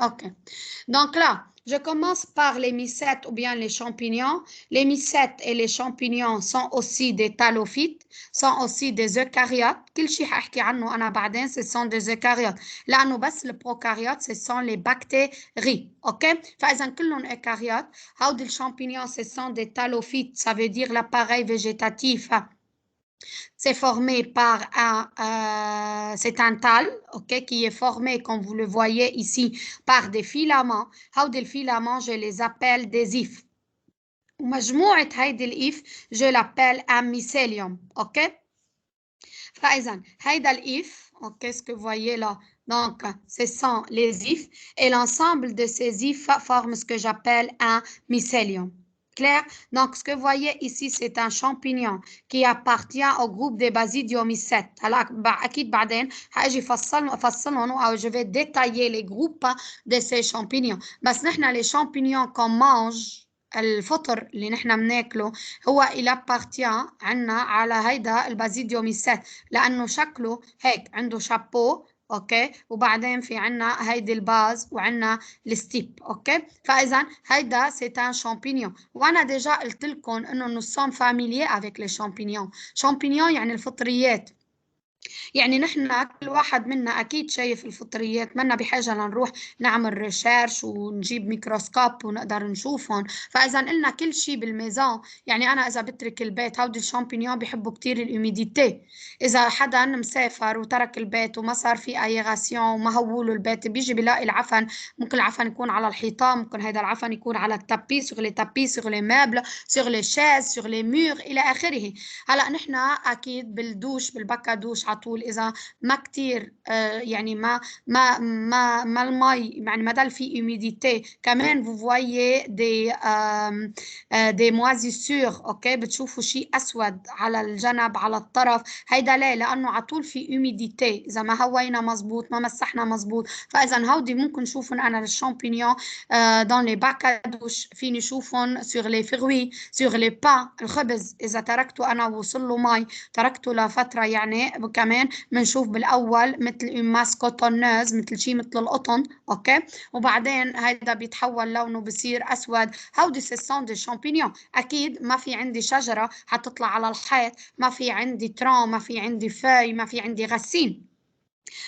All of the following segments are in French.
OK. Donc là, je commence par les mycètes ou bien les champignons. Les mycètes et les champignons sont aussi des thalophytes, sont aussi des eucaryotes. كل شيء حأحكي عنه أنا بعدين ce sont des eucaryotes. لأنه بس البروكاريوت ce sont les bactéries. OK? فإذا كلهم eucaryotes. هودي الشامبينيون ce sont des thalophytes. Ça veut dire l'appareil végétatif. C'est formé par c'est un tal, ok, qui est formé, comme vous le voyez ici, par des filaments. هودي الفيلامents, je les appelle des ifs. ومجموعة هيدي الإف, je l'appelle un mycélium, ok. فإذا هيدا الإف, ok, ce que vous voyez là, donc ce sont les ifs, et l'ensemble de ces ifs forme ce que j'appelle un mycélium. Clair? Donc, ce que vous voyez ici, c'est un champignon qui appartient au groupe des basidiomycètes. Alors, أكيد بعدين هاجي فصلهم أو je vais détailler les groupes de ces champignons. بس نحن les champignons qu'on mange الفطر اللي نحن بناكله هو il appartient عنا على هيدا البازيديوميسات لأنه شكله هيك عنده شابو اوكي وبعدين في عنا هيدي الباز وعنا الستيب اوكي فاذا هيدا سي ان شامبينيون وانا ديجا قلت لكم انه nous sommes familiers avec les champignons شامبينيون يعني الفطريات يعني نحن كل واحد منا أكيد شايف الفطريات منا بحاجة لنروح نعمل ريشيرش ونجيب ميكروسكوب ونقدر نشوفهم فإذا قلنا كل شيء بالميزان يعني أنا إذا بترك البيت هودي الشامبينيون بيحبوا كتير الهيوميديتي إذا حدا مسافر وترك البيت وما صار في أيغاسيون وما هولوا البيت بيجي بيلاقي العفن ممكن العفن يكون على الحيطان ممكن هذا العفن يكون على التابي sur les tapis sur les meubles sur les chaises sur les murs إلى آخره هلا نحن أكيد بالدوش بالبكادوش على طول إذا ما كتير يعني ما المي يعني ما ضل في humidité كمان vous voyez des moisissures اوكي بتشوفوا شيء اسود على الجنب على الطرف هيدا ليه لانه على طول في humidité اذا ما هوينا مزبوط ما مسحنا مزبوط فاذا هودي ممكن نشوفهم انا الشامبينيون dans les bacs à douche فيني نشوفهم sur les fruits sur les pains الخبز اذا تركته انا وصل له مي تركته لفتره يعني كمان بنشوف بالاول مثل ماس كوتونوز مثل شيء مثل القطن اوكي وبعدين هيدا بيتحول لونه بصير اسود هودي سيسون دي شامبينيون اكيد ما في عندي شجره حتطلع على الحيط ما في عندي ترون ما في عندي فاي ما في عندي غسيل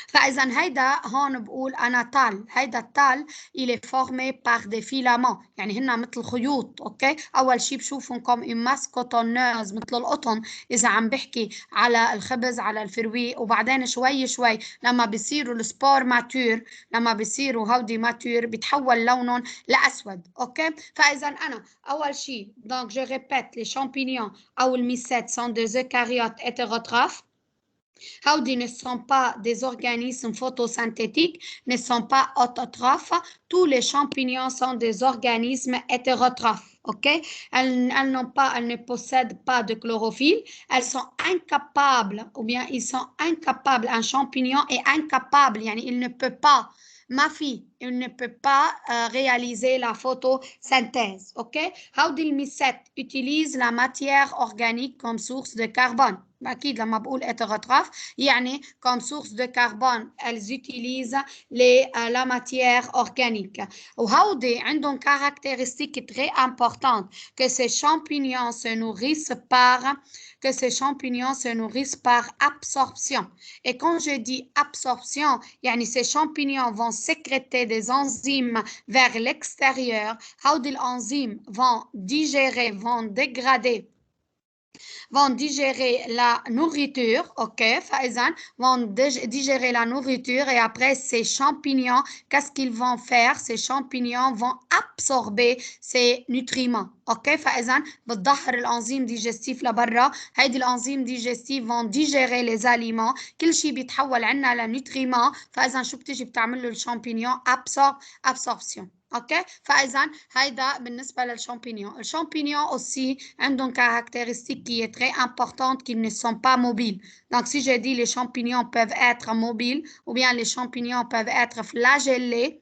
فإذا هيدا هون بقول أنا تال هيدا التال il est formé par des filaments يعني هن مثل خيوط أوكي أول شي بشوفهم كم une masse cotonneuse مثل القطن إذا عم بحكي على الخبز على الفروي وبعدين شوي شوي لما بيصيروا السبور ماتور لما بيصيروا هودي ماتور بيتحول لونهم لأسود أوكي فإذا أنا أول شي donc je répète les champignons أو الميسيت sont des eucaryotes hétérotrophes هودي ne sont pas des organismes photosynthétiques, ne sont pas autotrophes. Tous les champignons sont des organismes hétérotrophes. OK? Elles ne possèdent pas de chlorophylle. Elles sont incapables, ou bien ils sont incapables. Un champignon est incapable, يعني il ne peut pas. ما في il ne peut pas réaliser la photosynthèse. OK? هودي الميسات utilise la matière organique comme source de carbone. أكيد لما بقول hétérotrophe يعني comme source de carbone elles utilisent la matière organique وهودي عندهم caractéristique très importante que ces champignons se nourrissent par absorption et quand je dis absorption يعني ces champignons vont sécréter des enzymes vers l'extérieur هودي الأنزيم vont digérer la nourriture, ok, فإذا vont digérer la nourriture et après ces champignons, qu'est-ce qu'ils vont faire? Ces champignons vont absorber ces nutriments, ok, فإذا بتظهر الأنزيم digestif لبرا هيدي الأنزيم digestif vont digérer les aliments كل شيء بيتحول عنا لنوتريمون فإذا شو بتيجي بتعمل له الشامبينيون absorption اوكي فاذا هيدا بالنسبه للشامبينيون الشامبينيون aussi عندهم caractéristique qui est très importante qu'ils ne sont pas mobiles donc si je dis les champignons peuvent être mobiles ou bien les champignons peuvent être flagellés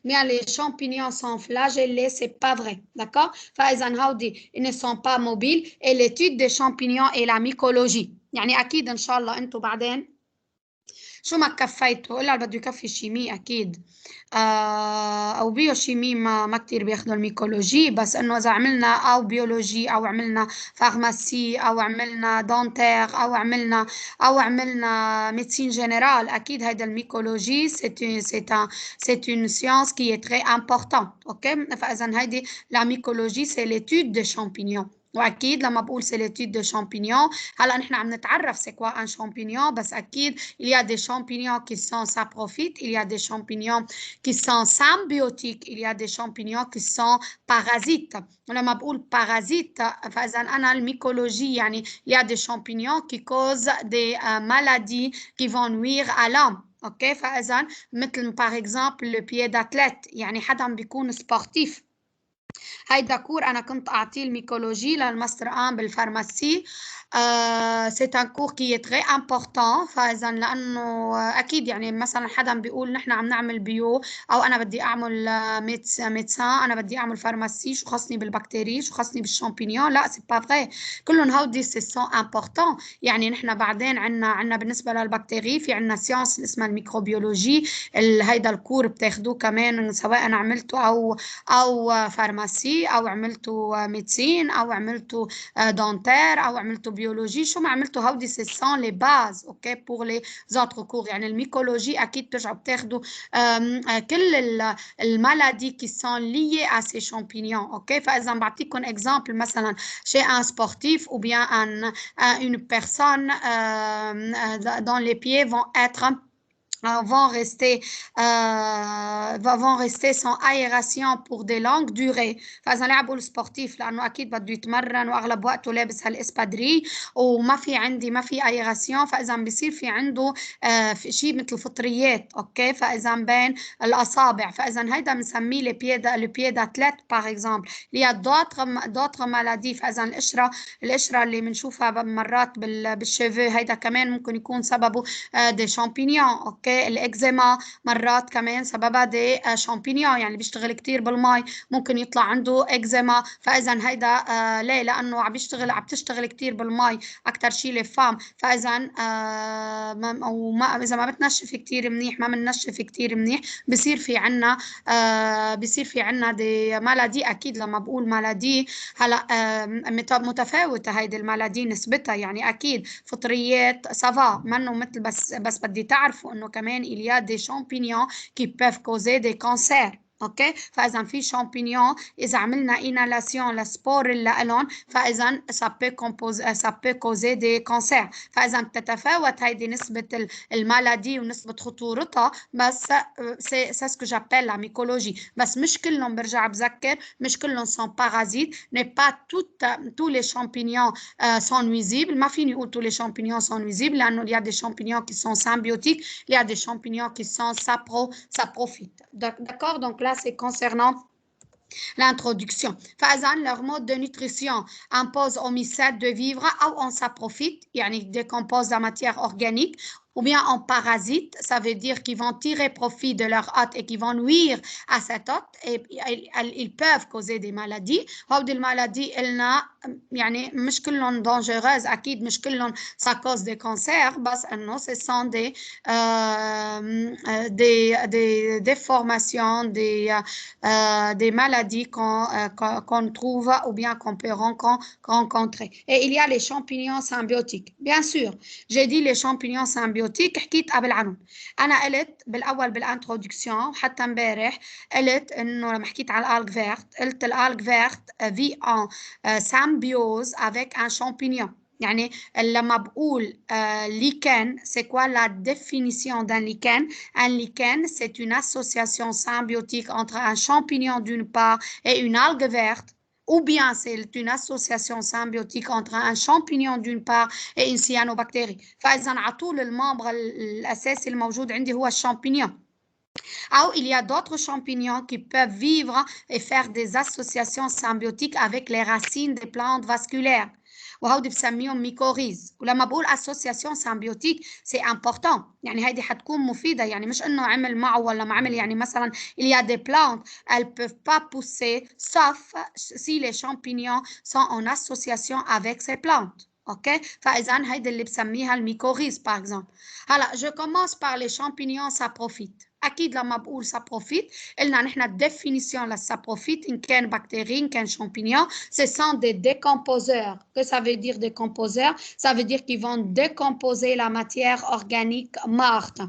bien les champignons sont flagellés c'est pas vrai d'accord فاذا هودي ils ne sont pas mobiles et l'étude des champignons et la mycologie يعني اكيد ان شاء الله انتم بعدين شو ما كفيته إلا بده يكفي شيمي أكيد. أو بيوشيمي ما كتير بياخدوا الميكولوجي، بس إنه إذا عملنا أو بيولوجي أو عملنا فارماسي أو عملنا دونتير أو عملنا médecine générale أكيد هيدا الميكولوجي c'est une science qui est très importante. أوكي، فإذا هيدي la mycologie c'est l'étude des champignons. واكيد لما بقول c'est l'étude de champignons، هلا نحن عم نتعرف c'est quoi un champignon، بس اكيد il y a des champignons qui sont saprophytes، il y a des champignons qui sont symbiotiques، il y a des champignons qui sont parasites. ولما بقول parasites فاذا انا الميكولوجي يعني il y a des champignons qui causent des maladies qui vont nuire à l'homme. اوكي، فاذا مثل par exemple le pied d'athlète، يعني حدا بيكون سبورتيف. هيدا كور أنا كنت أعطيه الميكولوجي للماستر 1 بالفارماسي. c'est un cours qui est très important. فإذا لأنه أكيد يعني مثلا حدا بيقول نحن عم نعمل بيو أو أنا بدي أعمل ميدسان، أنا بدي أعمل فارماسي، شو خصني بالبكتيري، شو خصني بالشامبينيون؟ لا سي با فري، كلهم هودي سي سون امبورتون. يعني نحن بعدين عنا بالنسبة للبكتيري في عنا سيانس اسمها الميكروبيولوجي، هيدا الكور بتاخدوه كمان سواء عملته أو فارماسي أو عملته ميدسين أو عملته دونتير أو عملته بيولوجي، شو ما عملته هودي سي سون لي باز. اوكي بور لي زوتر كور. يعني الميكولوجي أكيد بترجعوا بتاخدوا كل المالادي كي سون ليي à ces champignons. اوكي، فإذا بعطيكم exemple مثلا chez un sportif ou bien une personne dont les pieds vont être vont rester sans aération pour des longues durées. فإذا لعبوا السبورتيف لأنه أكيد بده يتمرن وأغلب وقته لابس هالإسبادري وما في aération، فإذا بيصير في عنده في شيء مثل فطريات. أوكي، فإذا بين الأصابع، فإذا هيدا بنسميه لي بيي d'athlète par exemple. Il y a d'autres maladies. فإذا القشرة اللي بنشوفها مرات بالشيفو هيدا كمان ممكن يكون سببه دي شامبينيون. اوكي، الاكزيما مرات كمان سببها دي شامبينيون، يعني بيشتغل كتير بالماء ممكن يطلع عنده اكزيما. فاذا هيدا ليه؟ لانه عم تشتغل كتير بالماء اكثر شيء للفام. فاذا اذا ما بتنشف كتير منيح، ما بننشف كتير منيح، بصير في عنا دي مالادي. اكيد لما بقول مالادي هلا متفاوته هيدي المالادي نسبتها، يعني اكيد فطريات سافا منه مثل بس بدي تعرفوا انه كمان il y a des champignons qui peuvent causer des cancers. اوكي، فاذا في شامبينيون اذا عملنا انالاسيون للسبور اللي لهم فاذا ça peut causer des cancers. فاذا بتتفاوت هيدي نسبه المالادي ونسبه خطورتها، بس c'est ce que j'appelle la mycologie. بس مش كلهم، برجع بذكر، مش كلهم sont parasites. n'est pas tous les champignons sont nuisibles. ما فيني اقول tous les champignons sont nuisibles لانه il y a des champignons qui sont symbiotiques, il y a des champignons qui sont saprophytes. D'accord, donc là c'est concernant l'introduction. فإذا leur mode de nutrition impose aux mycètes de vivre ou on saprophyte، يعني décompose la matière organique، ou bien en parasite, ça veut dire qu'ils vont tirer profit de leur hôte et qu'ils vont nuire à cet hôte et ils peuvent causer des maladies. هودي المالادي إلنا يعني مش كلهم dangereuses، أكيد مش كلهم ça cause des cancers، بس إنه ce sont des déformations, des maladies qu'on trouve ou bien qu'on peut rencontrer. Et il y a les champignons symbiotiques. Bien sûr, j'ai dit les champignons symbiotiques، حكيت قبل عنهم. أنا قلت بالأول بالانترودكسيون وحتى امبارح قلت إنه لما حكيت على الألغ فيرت قلت الألغ فيرت vit en symbiose avec un champignon. يعني لما بقول lichen, c'est quoi la définition d'un lichen? Un lichen, c'est une association symbiotique entre un champignon d'une part et une algue verte. ou bien c'est une association symbiotique entre un champignon d'une part et une cyanobactérie. فإذا على طول الممبر الأساسي الموجود عندي هو الشامبينيون. أو il y a d'autres champignons qui peuvent vivre et faire des associations symbiotiques avec les racines des plantes vasculaires. وهودي بسميهم ميكوريز. ولما بقول association symbiotique c'est important، يعني هيدي حتكون مفيدة، يعني مش إنه عمل معه ولا ما عمل. يعني مثلا il y a des plantes elles peuvent pas pousser sauf si les champignons sont en association avec ces plantes. OK فإذا هيدي اللي بسميها الميكوريز par exemple. هلا je commence par les champignons saprophytes. أكيد لما بقول saprophyte قلنا نحن الديفينيسيون للسابروفيت إن كان بكتيري إن كان champignon ce sont des décomposeurs. Que ça veut dire décomposeurs? Ça veut dire qu'ils vont décomposer la matière organique morte.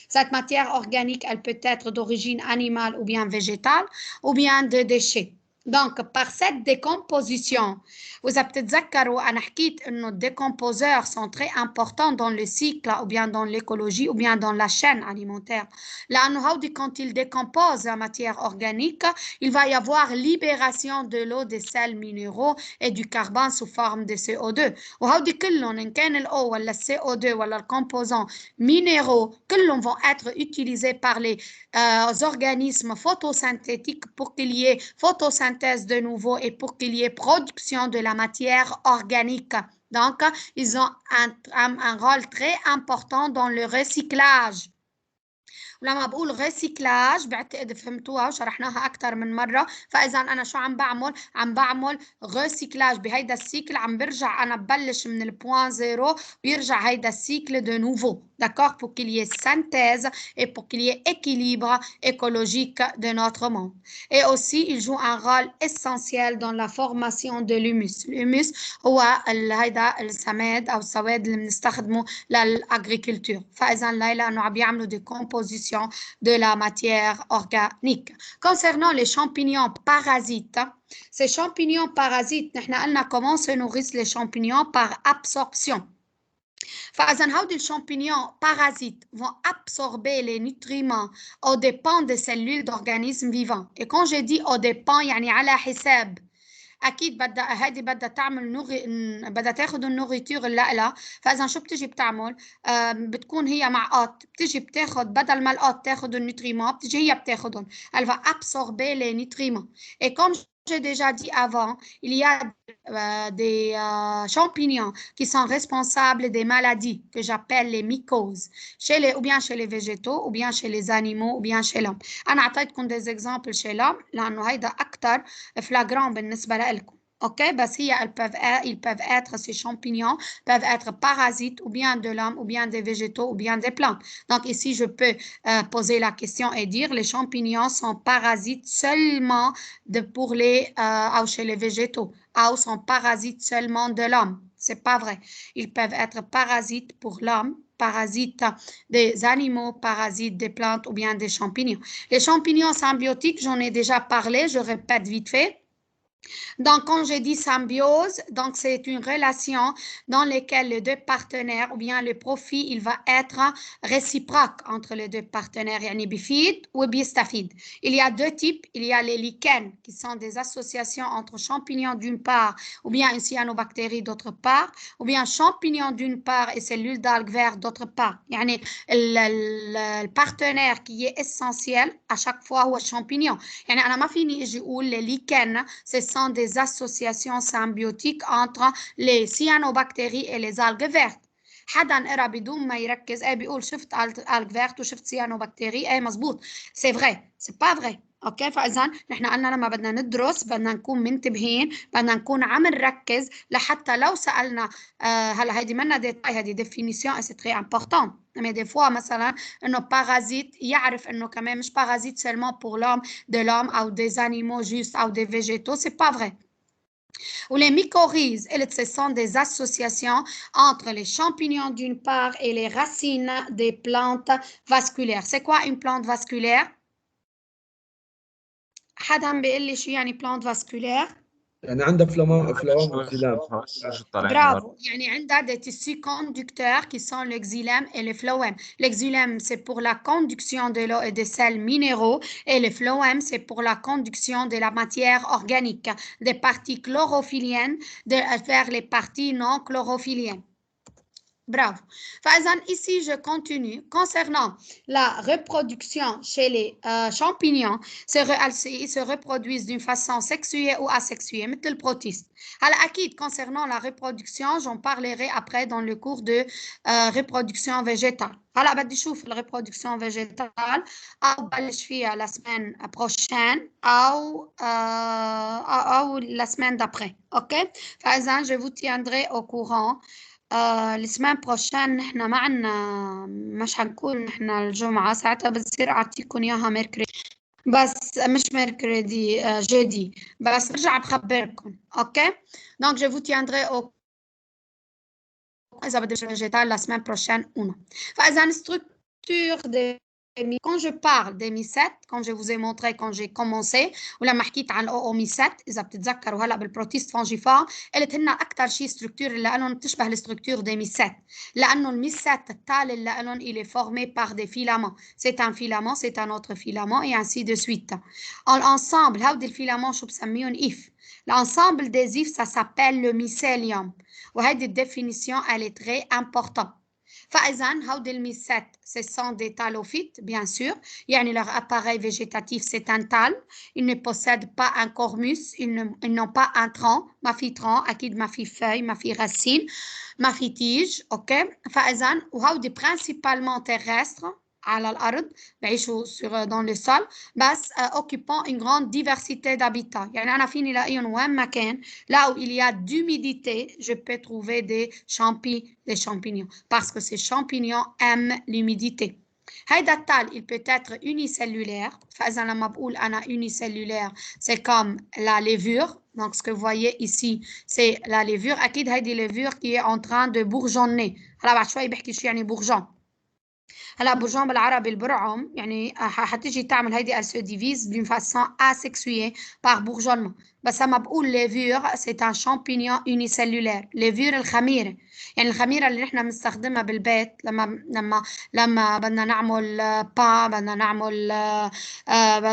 Cette matière organique, elle peut être d'origine animale ou bien végétale ou bien de déchets. Donc, par cette décomposition, vous avez peut-être أنا حكيت إنه décomposeurs sont très importants dans le cycle ou bien dans l'écologie ou bien dans la chaîne alimentaire. لأنه هودي quand ils décomposent la matière organique, il va y avoir libération de l'eau, des sels minéraux et du carbone sous forme de CO2. وهودي كلهم إن كان ال O ولا ال CO2 ولا le composant minéraux, كلهم vont être utilisés par les organismes photosynthétiques pour qu'il y ait photosynthèse de nouveau et pour qu'il y ait production de la matière organique. Donc, ils ont un rôle très important dans le recyclage. ولما بقول ريسيكلاج بعتقد فهمتوها وشرحناها أكثر من مرة. فإذا أنا شو عم بعمل ريسيكلاج بهيدا السيكل. عم برجع أنا ببلش من البوان زيرو بيرجع هيدا السيكل de nouveau. D'accord? Pour qu'il y ait synthèse et pour qu'il y ait équilibre écologique de notre monde. Et aussi, il joue un rôle essentiel dans la formation de l'humus. L'humus هو هيدا السماد أو السواد اللي بنستخدمه للأغريكولتور. فإذا لأنه عم بيعملوا décomposition de la matière organique. Concernant les champignons parasites, ces champignons parasites, nous avons comment se nourrissent les champignons par absorption. فإذا هودي الشامبينيون parasites vont absorber les nutriments aux dépens des cellules d'organismes vivants. Et quand je dis aux dépens يعني على حساب اكيد بدها تعمل بدها تاخذ النوريتور اللي لها. فاذا شو بتجي بتعمل؟ بتكون هي مع قط بتجي بتاخذ بدل ما القط تاخذ النوتريمون بتجي هي بتاخذهم. Elle va absorber les nutriments. Et comme j'ai déjà dit avant, il y a des champignons qui sont responsables des maladies que j'appelle les mycoses, ou bien chez les végétaux, ou bien chez les animaux, ou bien chez l'homme. أنا أعطيتكم des exemples chez l'homme لأنه هيدا أكتر flagrant بالنسبة لكم. OK, بس هي ils peuvent être, ces champignons peuvent être parasites ou bien de l'homme, ou bien des végétaux, ou bien des plantes. Donc ici, je peux poser la question et dire les champignons sont parasites seulement pour les, ou chez les végétaux, ou sont parasites seulement de l'homme. C'est pas vrai. Ils peuvent être parasites pour l'homme, parasites des animaux, parasites des plantes ou bien des champignons. Les champignons symbiotiques, j'en ai déjà parlé, je répète vite fait. Donc, quand je dis symbiose, donc c'est une relation dans laquelle les deux partenaires ou bien le profit, il va être réciproque entre les deux partenaires. يعني بيفيد وبيستفيد. Il y a deux types. Il y a les lichens qui sont des associations entre champignons d'une part ou bien une cyanobactérie d'autre part, ou bien champignons d'une part et cellules d'algues vertes d'autre part. يعني le partenaire qui est essentiel à chaque fois هو champignon. يعني أنا ما فيني أجي أقول les lichens c'est sont des associations symbiotiques entre les cyanobactéries et les algues vertes. حدا قرا بدون ما يركز بيقول شفت algue verte وشفت cyanobactérie مزبوط. C'est vrai, c'est pas vrai. اوكي فاذا نحن قلنا لما بدنا ندرس بدنا نكون منتبهين، بدنا نكون عم نركز لحتى لو سالنا هلا هيدي منا ديتاي، هيدي ديفينيسيون سي تري امبورطون. mais des fois مثلا انه parasite يعرف انه كمان مش parasite seulement pour l'homme de l'homme ou des animaux juste ou des végétaux, c'est pas vrai. Ou les mycorhizes, ce sont des associations entre les champignons d'une part et les racines des plantes vasculaires. C'est quoi une plante vasculaire? حدا بيقول لي شو يعني plante vasculaire؟ يعني عندها فلوام وزلام. Bravo. يعني عندها des tissus conducteurs qui sont le xylème et le phloème. Le xylème, c'est pour la conduction de l'eau et des sels minéraux, et le phloème, c'est pour la conduction de la matière organique, des parties chlorophylliennes vers les parties non chlorophylliennes. Bravo. Ici, je continue. Concernant la reproduction chez les champignons, ils se reproduisent d'une façon sexuée ou asexuée, مثل البروتيست. Alors, concernant la reproduction, j'en parlerai après dans le cours de reproduction végétale. هلا بدي اشوف الريبرودكسيون فيجيتال او بلش فيها la semaine prochaine او la semaine d'après. OK? فاذا je vous tiendrai au courant. الاسبوع prochaine نحن ما عنا، مش حنكون نحن الجمعة، ساعتها بتصير أعطيكم إياها ميركوري، بس مش ميركوري جيدي، بس برجع بخبركم. أوكي donc je vous tiendrai au إذا بدي végétal la semaine prochaine ou non. فإذا structure des quand je parle des mycètes, comme je vous ai montré quand j'ai commencé ولما حكيت عن الأوميسات، إذا بتتذكروا هلا بالبروتيست فونجيفار قلت هن أكثر شيء ستركتور اللي لهم بتشبه الستركتور des mycètes، لأنه الميسات التالي اللي لهم il est formé par des filaments. C'est un filament, c'est un autre filament et ainsi de suite. Ensemble هودي الفيلامون شو بسميهم إف. L'ensemble des ifs ça s'appelle le mycélium. وهذه الديفينيسيون elle est très importante. فإذا هودي الميسات ce sont des talophytes bien sûr، يعني leur appareil végétatif c'est un tal، ils ne possèdent pas un cormus، ils n'ont pas un tronc، ما في tronc أكيد، ما في feuille، ما في racine، ما في tige. OK فإذا وهودي principalement terrestres على الأرض بعيشوا dans le sol، بس occupant une grande diversité d'habitats. يعني أنا فيني لاقيهم وين ما كان، là où il y a d'humidité je peux trouver des champignons parce que ces champignons aiment l'humidité. هيدا التال il peut être unicellulaire. فإذا لما بقول أنا unicellulaire c'est comme la levure. Donc ce que vous voyez ici c'est la levure. أكيد هيدي levure qui est en train de bourgeonner. هلا بعد شوي بحكي شو يعني bourgeon. هلا bourgeon بالعربي البرعم، يعني حتيجي تعمل هيدي elle se divise d'une façon asexuée par bourgeonnement. بس لما بقول levure c'est un champignon unicellulaire. levure الخميرة، يعني الخميرة اللي نحن بنستخدمها بالبيت لما بدنا نعمل بدنا نعمل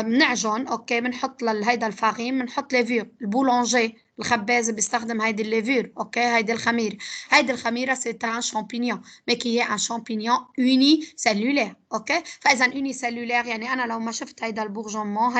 بنعجن. اوكي بنحط هيدا الفارين، بنحط levure. البولونجي الخباز بيستخدم هيدي الليفور. اوكي هيدي الخميرة c'est un champignon mais qui est un champignon unicellulaire. اوكي فاذا unicellulaire يعني انا لو ما شفت هيدا البورجونمون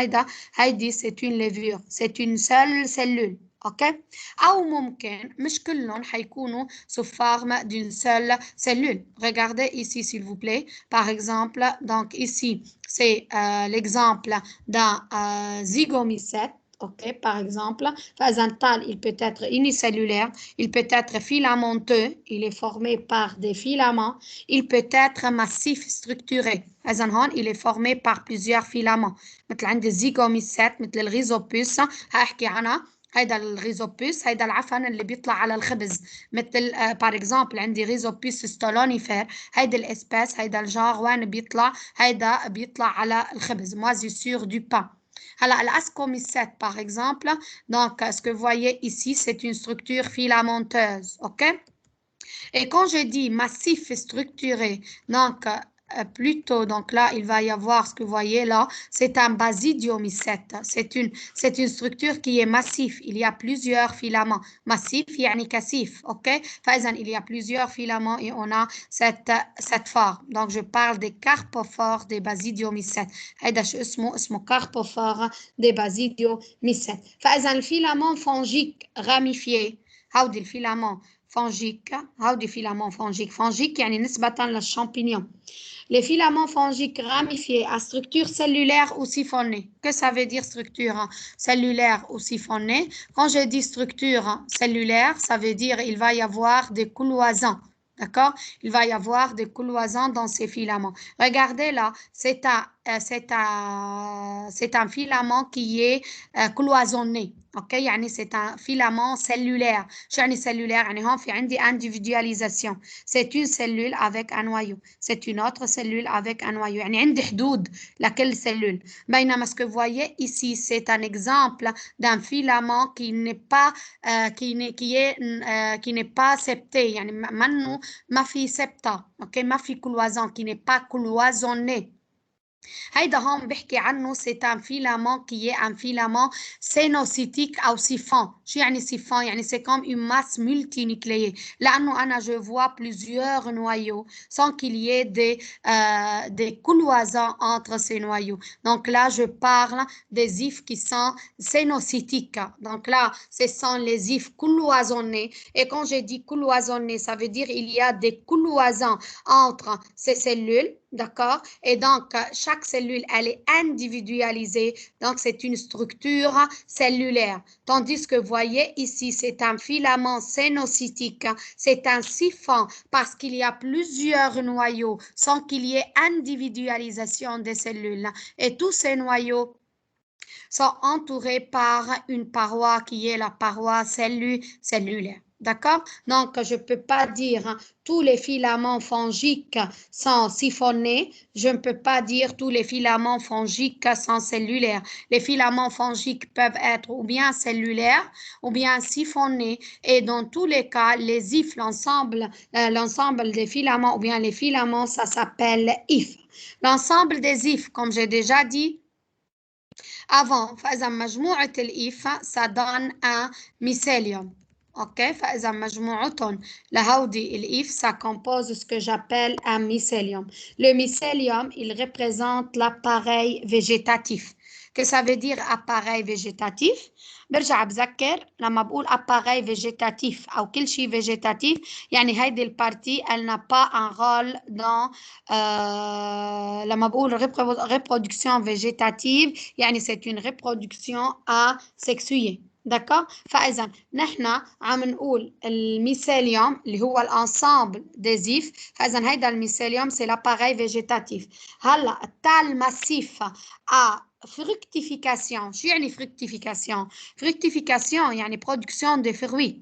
هيدي c'est une levure، c'est une seule cellule. اوكي او ممكن مش كلهم حيكونوا sous forme d'une seule cellule. Regardez ici s'il vous plaît par exemple. Donc ici c'est l'exemple d'un zygomycète. OK, par exemple, un tal, il peut être unicellulaire, il peut être filamenteux, il est formé par des filaments, il peut être massif structuré. il est formé par plusieurs filaments. مثل عندي الزيغوميسات، مثل الريزوبوس، هحكي عنها. هيدا الريزوبوس، هيدا العفن اللي بيطلع على الخبز، مثل par exemple عندي ريزوبوس ستولونيفير. هيدا الاسباس، هيدا الجار وين بيطلع؟ هيدا بيطلع على الخبز، moisissure du pain. Alors, l'ascomycète, par exemple, donc, ce que vous voyez ici, c'est une structure filamenteuse, OK? Et quand je dis massif et structuré, donc, plutôt, donc là, il va y avoir ce que vous voyez là, c'est un basidiomycète. C'est une structure qui est massif. Il y a plusieurs filaments. Massif, يعني كثيف, OK? فإذا, il y a plusieurs filaments et on a cette forme. Donc, je parle des carpophores des basidiomycètes. هيدا شو اسمه carpophore des basidiomycètes. فإذا, الفيلامون فونجيك ramifié. هودي الفيلامون fongique. هودي فيلامون fongique يعني نسبة للشامبينيون. Les filaments fongiques ramifiés à structure cellulaire ou siphonnée. Que ça veut dire structure cellulaire ou siphonnée? Quand je dis structure cellulaire, ça veut dire il va y avoir des cloisons. D'accord? Il va y avoir des cloisons dans ces filaments. Regardez là, c'est un filament qui est cloisonné. OK? يعني c'est un filament cellulaire. شو يعني cellulaire؟ يعني هون في عندي individualisation. C'est une cellule avec un noyau. C'est une autre cellule avec un noyau. يعني عندي حدود لكل cellule. بينما ce que vous voyez ici, c'est un exemple d'un filament qui n'est pas septé. يعني ما في septa. OK? ما في cloison, qui n'est pas cloisonné. هيدا هون بحكي عنه c'est un filament qui est un filament sénocytique أو siphon. شو يعني siphon؟ يعني c'est comme une masse multinucléée. لأنه أنا je vois plusieurs noyaux sans qu'il y ait des cloisons entre ces noyaux. Donc là, je parle des ifs qui sont sénocytiques. Donc là, ce sont les ifs cloisonnés. Et quand je dis cloisonnés, ça veut dire il y a des cloisons entre ces cellules. D'accord? Et donc, chaque cellule, elle est individualisée. Donc, c'est une structure cellulaire. Tandis que, vous voyez, ici, c'est un filament sénocytique. C'est un siphon parce qu'il y a plusieurs noyaux sans qu'il y ait individualisation des cellules. Et tous ces noyaux sont entourés par une paroi qui est la paroi cellulaire. D'accord? Donc, je ne peux pas dire tous les filaments fongiques sont siphonnés. Je ne peux pas dire tous les filaments fongiques sont cellulaires. Les filaments fongiques peuvent être ou bien cellulaires ou bien siphonnés. Et dans tous les cas, les ifs, l'ensemble des filaments ou bien les filaments, ça s'appelle if. L'ensemble des ifs, comme j'ai déjà dit, avant. فإذا مجموعة الإيف ça donne un mycélium. OK? فإذا مجموعتهم لهودي الإيف ça compose ce que j'appelle un mycélium. Le mycélium, il représente l'appareil végétatif. Que ça veut dire appareil végétatif؟ برجع بذكر لما بقول appareil végétatif أو كل شيء végétatif يعني هيدي البارتي elle n'a pas un rôle dans لما بقول reproduction végétative يعني c'est une reproduction asexuée. d'accord? فإذا نحن عم نقول الميسيليوم اللي هو الانسامبل des ifs. فإذا هيدا الميسيليوم c'est l'appareil végétatif. هلا التال massif à fructification. شو يعني fructification؟ fructification يعني production de fruits.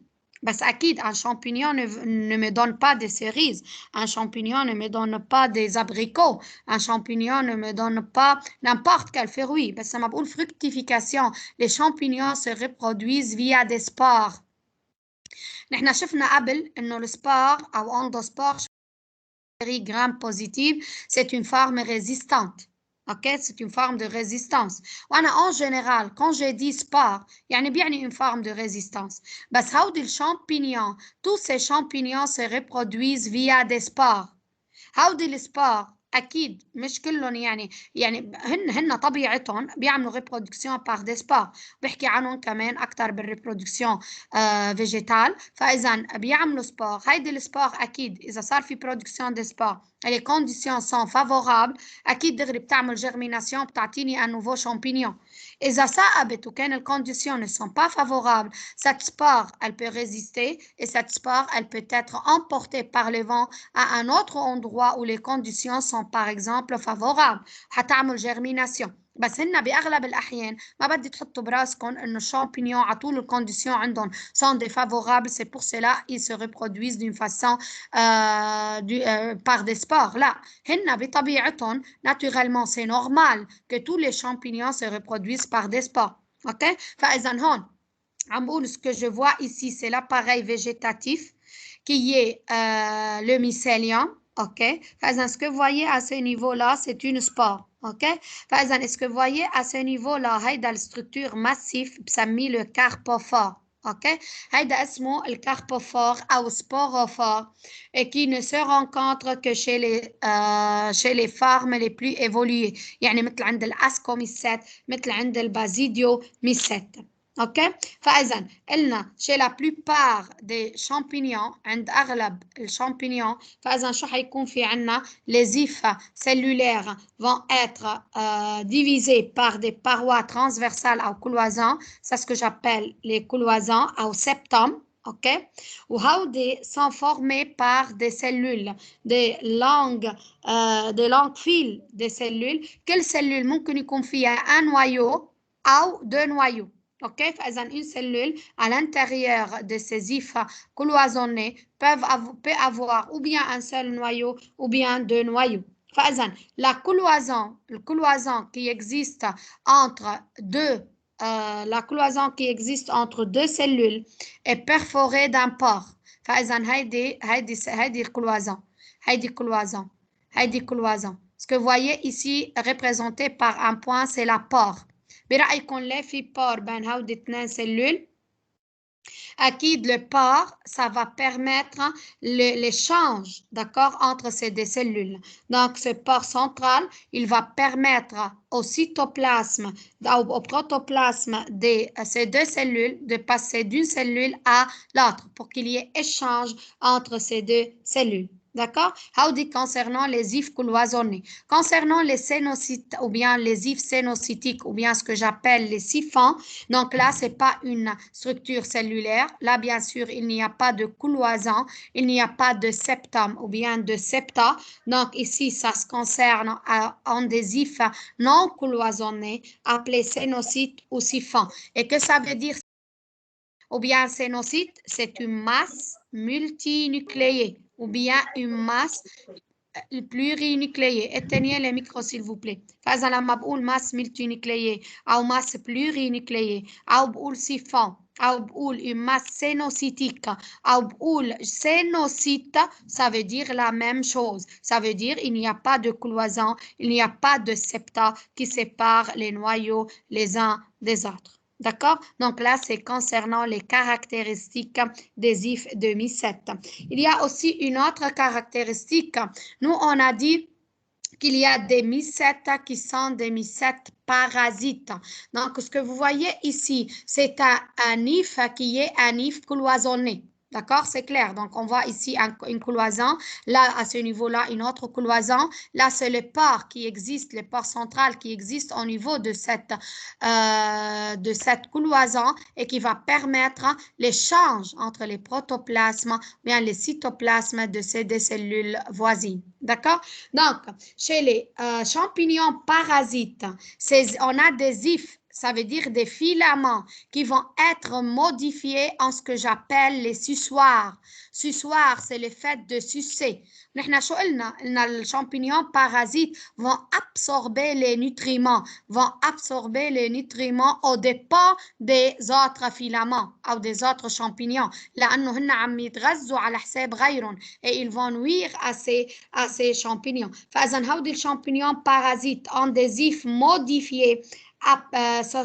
بس أكيد un champignon ne me donne pas des cerises. Un champignon ne me donne pas des abricots. Un champignon ne me donne pas n'importe quel fruit. بس لما بقول fructification, les champignons se reproduisent via des spores. نحن شفنا قبل إنه السبور أو اندوسبور gram positive, c'est une forme résistante. OK? C'est une forme de résistance. وأنا en général, quand je dis spore, يعني une forme de résistance. بس هودي الشامبينيون, tous ces champignons se reproduisent via des spores. هودي السبور أكيد مش كلهم يعني هن طبيعتهم بيعملوا ريبرودكسيون باغ دي سبور. بحكي عنهم كمان أكتر بالريبرودكسيون فيجيتال. فإذا بيعملوا سبور. هيدي السبور أكيد إذا صار في برودكسيون دي سبور les conditions sont favorables أكيد دغري بتعمل جيرميناسيون بتعطيني un nouveau champignon. إذا صعبت وكان les conditions ne sont pas favorables, cette spore elle peut résister et cette spore elle peut être emportée par le vent à un autre endroit où les conditions sont par exemple favorables. حتعمل germination. بس هن بأغلب الأحيان ما بدي تحطوا براسكم إنه الشامبينيون على طول الكونديسيون عندهم sont défavorables. C'est pour cela ils se reproduisent d'une façon par des spores. لا هن بطبيعتهم naturellement c'est normal que tous les champignons se reproduisent par des spores. OK? فإذا هون عم بقول ce que je vois ici c'est l'appareil végétatif qui est le mycélium. OK? فإذا ce que vous voyez à ce niveau-là, c'est une spore. OK? فإذا est-ce que vous voyez à ce niveau-là, هيدا الستركتور massif بسميه le carpophore. OK? هيدا اسمه الكاربوفور أو sporophore et qui ne se rencontre que chez les formes les plus évoluées. يعني مثل عند الأسكوميسيت مثل عند البازيديوميسيت. OK? فإذا قلنا chez la plupart des champignons عند أغلب الشامبينيون فإذا شو حيكون في عنا les ifs cellulaires vont être divisés par des parois transversales ou cloisons. C'est ce que j'appelle les cloisons ou septum. OK? وهودي sont formés par des cellules, des longues fils de cellules. Quelle cellule ممكن يكون فيها un noyau ou deux noyaux. OK? فإذا une cellule à l'intérieur de ces ifs cloisonnés peut avoir ou bien un seul noyau ou bien deux noyaux. فإذا la cloison qui existe entre deux cellules est perforée d'un pore. فإذا هيدي الكلوازون هيدي كلوازون Ce que vous voyez ici représenté par un point, c'est la pore. برأيكم ليه في pore بين هودي 2 cellules؟ Acquis le pore, ça va permettre l'échange, d'accord, entre ces deux cellules. Donc, ce pore central, il va permettre au cytoplasme, au protoplasme de ces deux cellules de passer d'une cellule à l'autre pour qu'il y ait échange entre ces deux cellules. D'accord? Howdy concernant les ifs cloisonnés. Concernant les sénocytes ou bien les ifs sénocytiques ou bien ce que j'appelle les siphons, donc là, ce n'est pas une structure cellulaire. Là, bien sûr, il n'y a pas de cloison, il n'y a pas de septum ou bien de septa. Donc ici, ça se concerne en des ifs non cloisonnés appelés sénocytes ou siphons. Et que ça veut dire? Ou bien sénocyte, c'est une masse multinucléée ou bien une masse plurinucléée. Éteignez les micros s'il vous plaît. فإذا لما بقول masse multinucléée أو masse plurinucléée أو بقول siphon أو بقول une masse sénocytique أو بقول sénocyte, ça veut dire la même chose. Ça veut dire il n'y a pas de cloison, il n'y a pas de septa qui sépare les noyaux les uns des autres. D'accord? Donc là, c'est concernant les caractéristiques des ifs de mycètes. Il y a aussi une autre caractéristique. Nous, on a dit qu'il y a des mycètes qui sont des mycètes parasites. Donc, ce que vous voyez ici, c'est un if qui est un if cloisonné. D'accord, c'est clair. Donc, on voit ici une cloison. Là, à ce niveau-là, une autre cloison. Là, c'est le pore qui existe, le pore central qui existe au niveau de cette cloison et qui va permettre l'échange entre les protoplasmes, bien les cytoplasmes de ces deux cellules voisines. D'accord? Donc, chez les champignons parasites, on a des ifs. Ça veut dire des filaments qui vont être modifiés en ce que j'appelle les suçoirs. Suçoir, c'est le fait de sucer. نحن شو قلنا؟ قلنا les champignons parasites vont absorber les nutriments au départ des autres filaments ou des autres champignons لأنه هن عم يتغذوا على حساب غيرهم et ils vont nuire à ces champignons. فإذا هودي الشامبينيون parasites ont des ifs modifiés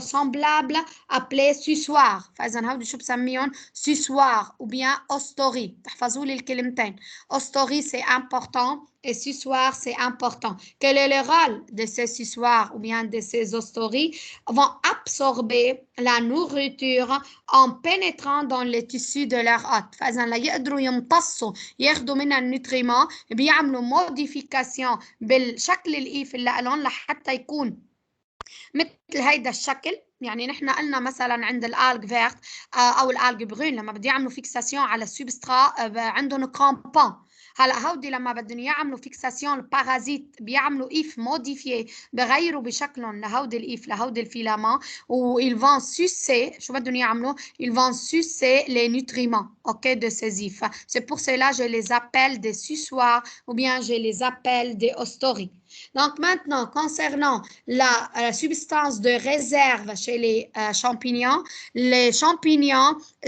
semblables appelés suçoirs. فإذا هودي شو بسميهم؟ suçoirs ou bien ostories. تحفظوا لي الكلمتين. Ostories c'est important et suçoirs c'est important. Quel est le rôle de ces suçoirs ou bien de ces ostories? Vont absorber la nourriture en pénétrant dans les tissus de leur hôte. فإذا ليقدروا يمتصوا ياخدوا منها النوتريمون بيعملوا موديفيكاسيون بالشكل الإيف اللي لهم لحتى يكون مثل هيدا الشكل. يعني نحن قلنا مثلا عند الالج فيرت او الالج برون لما بدي يعملوا فيكساسيون على السبسترا عندهم كرامبون. هلا هودي لما بدهم يعملوا فيكساسيون البارازيت بيعملوا ايف موديفيي بغيروا بشكلهم لهودي الايف لهودي الفيلامون و ils vont sucer. شو بدهم يعملوا؟ ils vont sucer les nutriments de ces ifs. C'est pour cela que je les appelle des suçoirs ou bien je les appelle des ostories. Donc maintenant, concernant la substance de réserve chez les champignons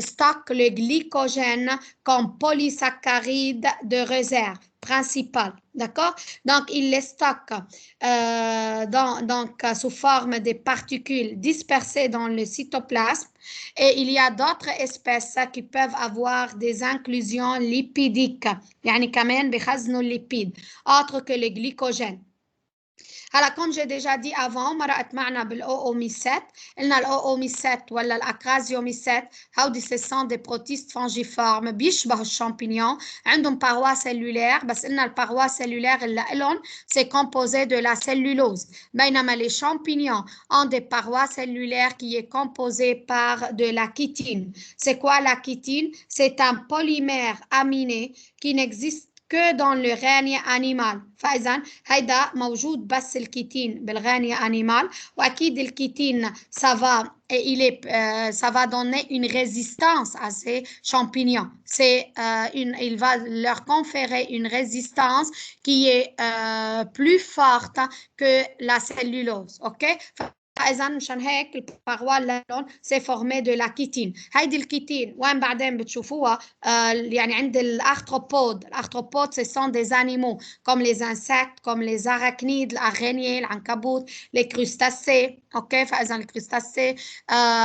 stockent le glycogène comme polysaccharide de réserve principale. D'accord? Donc, ils les stockent sous forme de particules dispersées dans le cytoplasme. Et il y a d'autres espèces qui peuvent avoir des inclusions lipidiques. يعني كمان بيخزنوا الليبيد autre que le glycogène. هلا comme j'ai déjà dit avant مرقت معنا بالاوميسات قلنا الاوميسات ولا الاكرازيوميسات هودي ce sont des protistes fongiformes بيشبهوا الشامبينيون عندهم paroi cellulaire بس قلنا الباروا cellulaire اللي لهم c'est composé de la cellulose بينما les champignons ont des parois cellulaires qui est composé par de la chitine. C'est quoi la chitine? C'est un polymère aminé qui n'existe que dans le règne animal. فإذا هيدا موجود بس الكيتين بالرègne animal وأكيد الكيتين ça va donner une résistance à ces champignons. Il va leur conférer une résistance qui est plus forte que la cellulose. OK? فاذا مشان هيك الباروا اللون سي فورمي دو لا كيتين. هيدي الكيتين وين بعدين بتشوفوها يعني عند الارثروبود. الارثروبود سي سون دي انيمو كوم لي انسكت كوم لي اراكنيد الارانيه العنكبوت لي كروستاسي. اوكي فاذا الكروستاسي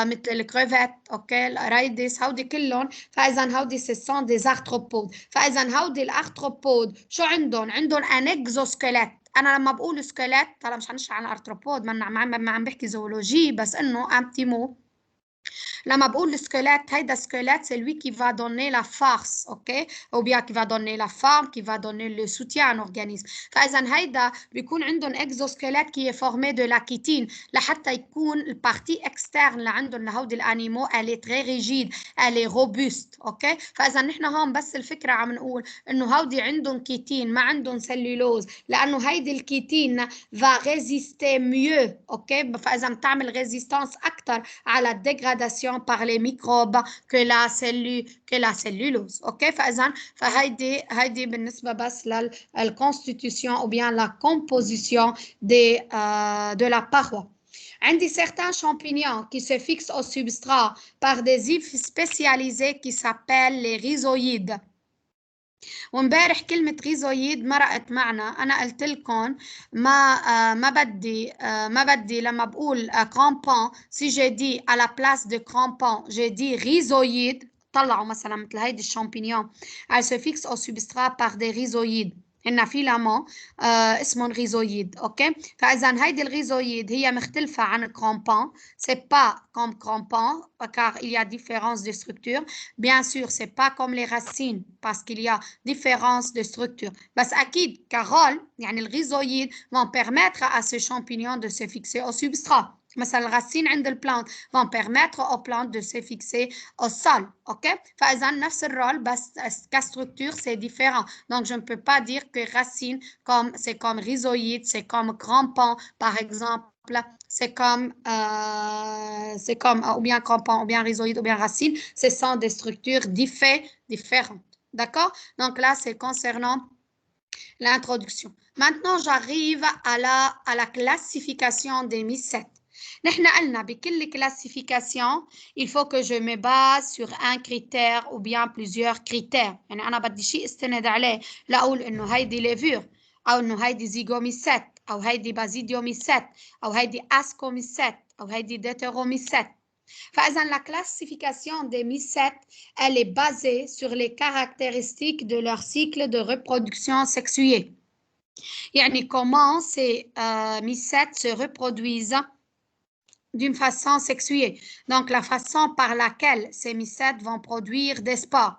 مثل الكريفيت اوكي الرايدس هودي كلهم. فاذا هودي سي سون دي ارثروبود. فاذا هودي الارثروبود شو عندهم ان اكزوسكيليت. انا لما بقول سكيليت طبعا مش هنشرح عن الارثروبود ما عم بحكي زولوجي بس انه ان بتي مو. لما بقول le squelette, هيدا squelette, c'est lui qui va donner la force, ok? Ou bien qui va donner la forme, qui va donner le soutien à l'organisme. فإذا هيدا بيكون عندهم exosquelette qui est formé de la chitine لحتى يكون البارتي externe اللي عندهم لهودي الانيمو elle est très rigide, elle est robuste, ok? فإذا نحن هون بس الفكرة عم نقول إنه هودي عندهم كيتين ما عندهم سلولوز لأنه هيدي الكيتين va résister mieux, ok? فإذا بتعمل ريزيستانس أكثر على الديغراداسيون par les microbes que la cellulose. OK فهيدي بالنسبة بس للconstitution ou bien la composition de la paroi. عندي certains champignons qui se fixent au substrat par des ifs spécialisés qui s'appellent les rhizoïdes. وامبارح كلمة ريزويد مرقت معنا. أنا قلت لكم ما بدي لما بقول crampon si j'ai dit à la place de crampon j'ai dit rhizoïde. طلعوا مثلا مثل هيدي الشامبينيون elle se fixe au substrat par des rhizoïdes. هن فيلامون اسمهم ريزويد. اوكي فاذا هيدي الريزويد هي مختلفه عن الكرامبون. سي با كوم كرامبون car il y a différence de structure. bien sûr c'est pas comme les racines parce qu'il y a différence de structure. بس اكيد كرول يعني الريزويد vont permettre à ce champignon de se fixer au substrat. مثلا الرacines عند البلانت vont permettre aux plantes de se fixer au sol. ok فاذا نفس الرول بس كstructure c'est différent. donc je ne peux pas dire que racine comme c'est comme rhizoïde, c'est comme crampon par exemple, c'est comme ou bien crampon ou bien rhizoïde ou bien racine, ce sont des structures différentes. d'accord donc là c'est concernant l'introduction. maintenant j'arrive à la classification des mycètes. نحن قلنا بكل classification il faut que je me base sur un critère ou bien plusieurs critères. يعني أنا بدي شيء استند عليه لأقول إنه هيدي ليفور أو إنه هيدي زيغوميسيت أو هيدي بازيديوميسيت أو هيدي أسكوميسيت أو هيدي ديتروميسيت. فإذا la classification des mycètes elle est basée sur les caractéristiques de leur cycle de reproduction sexuée. يعني comment ces mycètes se reproduisent d'une façon sexuée. Donc, la façon par laquelle ces mycètes vont produire des spores.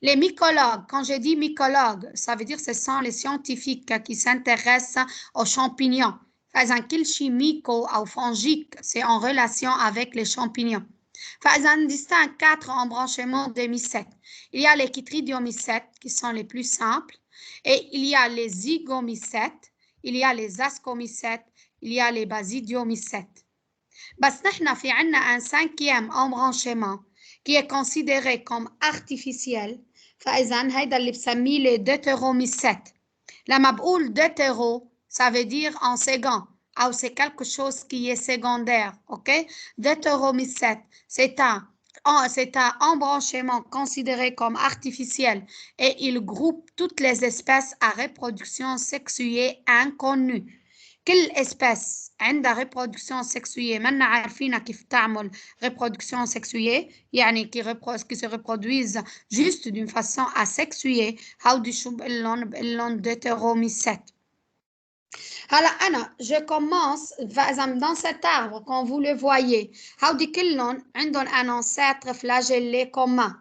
Les mycologues, quand je dis mycologues, ça veut dire que ce sont les scientifiques qui s'intéressent aux champignons. فإذا كل شيء myco ou fongique, c'est en relation avec les champignons. فإذا on distingue 4 embranchements des mycètes. Il y a les chytridiomycètes qui sont les plus simples, et il y a les zygomycètes, il y a les ascomycètes, il y a les basidiomycètes. بس نحن في عنا un 5e embranchement qui est considéré comme artificiel. فإذا هيدا اللي بسميه les deutéromycètes. لما بقول deutéro ça veut dire en second ou c'est quelque chose qui est secondaire. ok deutéromycète c'est un embranchement considéré comme artificiel et il groupe toutes les espèces à reproduction sexuée inconnue. كل espèce عندها reproduction sexuée منا عارفينها كيف تعمل reproduction sexuée يعني qui se reproduisent juste d'une façon asexuée. هودي شو بقول لهم deutéromycètes. هلا أنا je commence dans cet arbre quand vous le voyez هودي كلهم عندهم un ancêtre flagellé commun.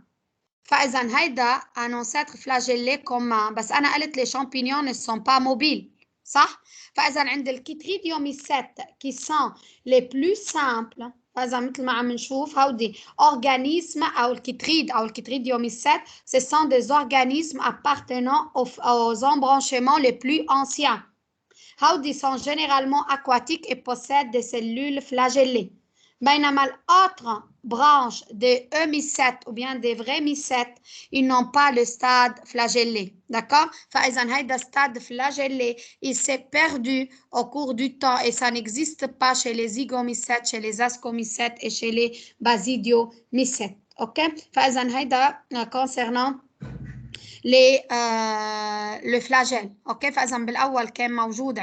فإذا هيدا un ancêtre flagellé commun بس أنا قلت les champignons ne sont pas mobiles. صح؟ فإذا عند الكيتريديوميسيت qui sont les plus simples. فإذا مثل ما عم نشوف هودي organismes أو الكيتريد أو الكيتريديوميسيت ce sont des organismes appartenant aux embranchements les plus anciens. هودي sont généralement aquatiques et possèdent des cellules flagellées. بينما l'autre branche des E-mycètes ou bien des vrais mycètes, ils n'ont pas le stade flagellé. D'accord? فإذا هيدا stade flagellé, il s'est perdu au cours du temps et ça n'existe pas chez les zygomycètes, chez les ascomycètes et chez les basidiomycètes. OK? فإذا هيدا concernant le flagelle. اوكي فاذا بالاول كان موجود